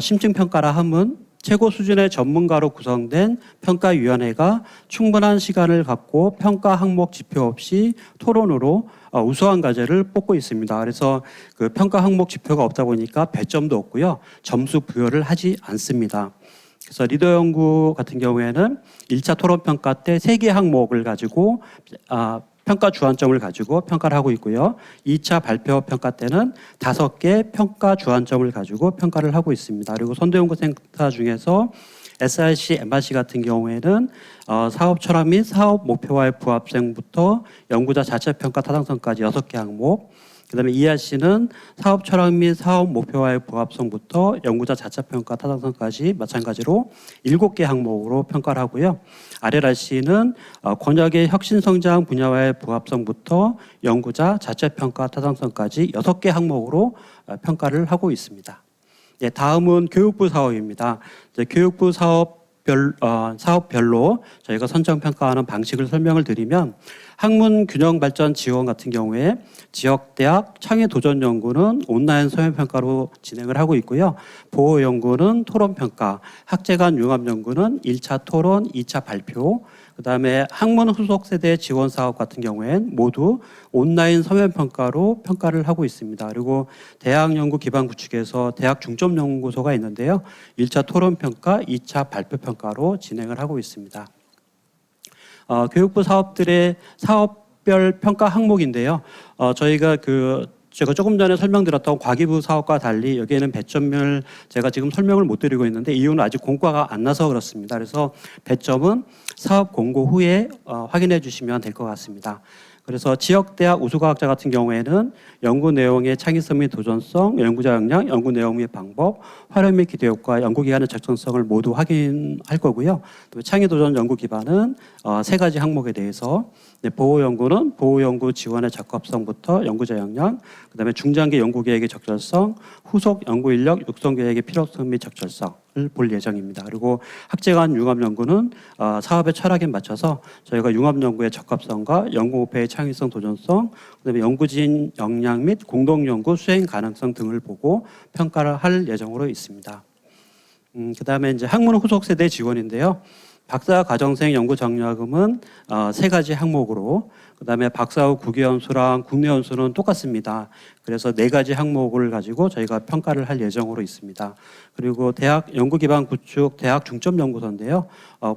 심층 평가라 함은 최고 수준의 전문가로 구성된 평가위원회가 충분한 시간을 갖고 평가 항목 지표 없이 토론으로 우수한 과제를 뽑고 있습니다. 그래서 그 평가 항목 지표가 없다 보니까 배점도 없고요. 점수 부여를 하지 않습니다. 그래서 리더 연구 같은 경우에는 1차 토론 평가 때 3개 항목을 가지고 평가 주안점을 가지고 평가를 하고 있고요. 2차 발표 평가 때는 5개 평가 주안점을 가지고 평가를 하고 있습니다. 그리고 선도연구센터 중에서 SRC, MRC 같은 경우에는 사업 철학 및 사업 목표와의 부합성부터 연구자 자체 평가 타당성까지 6개 항목, 그다음에 ERC는 사업 철학 및 사업 목표와의 부합성부터 연구자 자체 평가 타당성까지 마찬가지로 7개 항목으로 평가를 하고요. RLRC는 권역의 혁신 성장 분야와의 부합성부터 연구자 자체 평가 타당성까지 6개 항목으로 평가를 하고 있습니다. 예, 다음은 교육부 사업입니다. 이제 교육부 사업별로 저희가 선정 평가하는 방식을 설명을 드리면, 학문 균형 발전 지원 같은 경우에 지역대학 창의 도전 연구는 온라인 서면 평가로 진행을 하고 있고요. 보호 연구는 토론 평가, 학제 간 융합 연구는 1차 토론, 2차 발표, 그다음에 학문 후속 세대 지원 사업 같은 경우엔 모두 온라인 서면 평가로 평가를 하고 있습니다. 그리고 대학 연구 기반 구축에서 대학 중점 연구소가 있는데요. 1차 토론 평가, 2차 발표 평가로 진행을 하고 있습니다. 교육부 사업들의 사업별 평가 항목인데요. 저희가 제가 조금 전에 설명드렸던 과기부 사업과 달리 여기에는 배점을 제가 지금 설명을 못 드리고 있는데, 이유는 아직 공고가 안 나서 그렇습니다. 그래서 배점은 사업 공고 후에 확인해 주시면 될 것 같습니다. 그래서 지역대학 우수과학자 같은 경우에는 연구 내용의 창의성 및 도전성, 연구자 역량, 연구 내용 및 방법, 활용 및 기대 효과, 연구기관의 적정성을 모두 확인할 거고요. 또 창의도전 연구 기반은 3가지 항목에 대해서, 보호연구는 보호연구 지원의 적합성부터 연구자 역량, 그다음에 중장기 연구계획의 적절성, 후속 연구인력 육성계획의 필요성 및 적절성을 볼 예정입니다. 그리고 학제간 융합연구는 사업의 철학에 맞춰서 저희가 융합연구의 적합성과 연구목표의 창의성, 도전성, 그다음에 연구진 역량 및 공동연구 수행 가능성 등을 보고 평가를 할 예정으로 있습니다. 그다음에 이제 학문 후속 세대 지원인데요. 박사 과정생 연구 정리학금은 3가지 항목으로, 그다음에 박사 후 국외 연수랑 국내 연수는 똑같습니다. 그래서 4가지 항목을 가지고 저희가 평가를 할 예정으로 있습니다. 그리고 대학 연구 기반 구축 대학 중점 연구소인데요.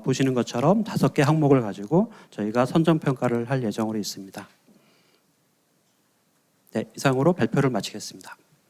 보시는 것처럼 5개 항목을 가지고 저희가 선정 평가를 할 예정으로 있습니다. 네, 이상으로 발표를 마치겠습니다.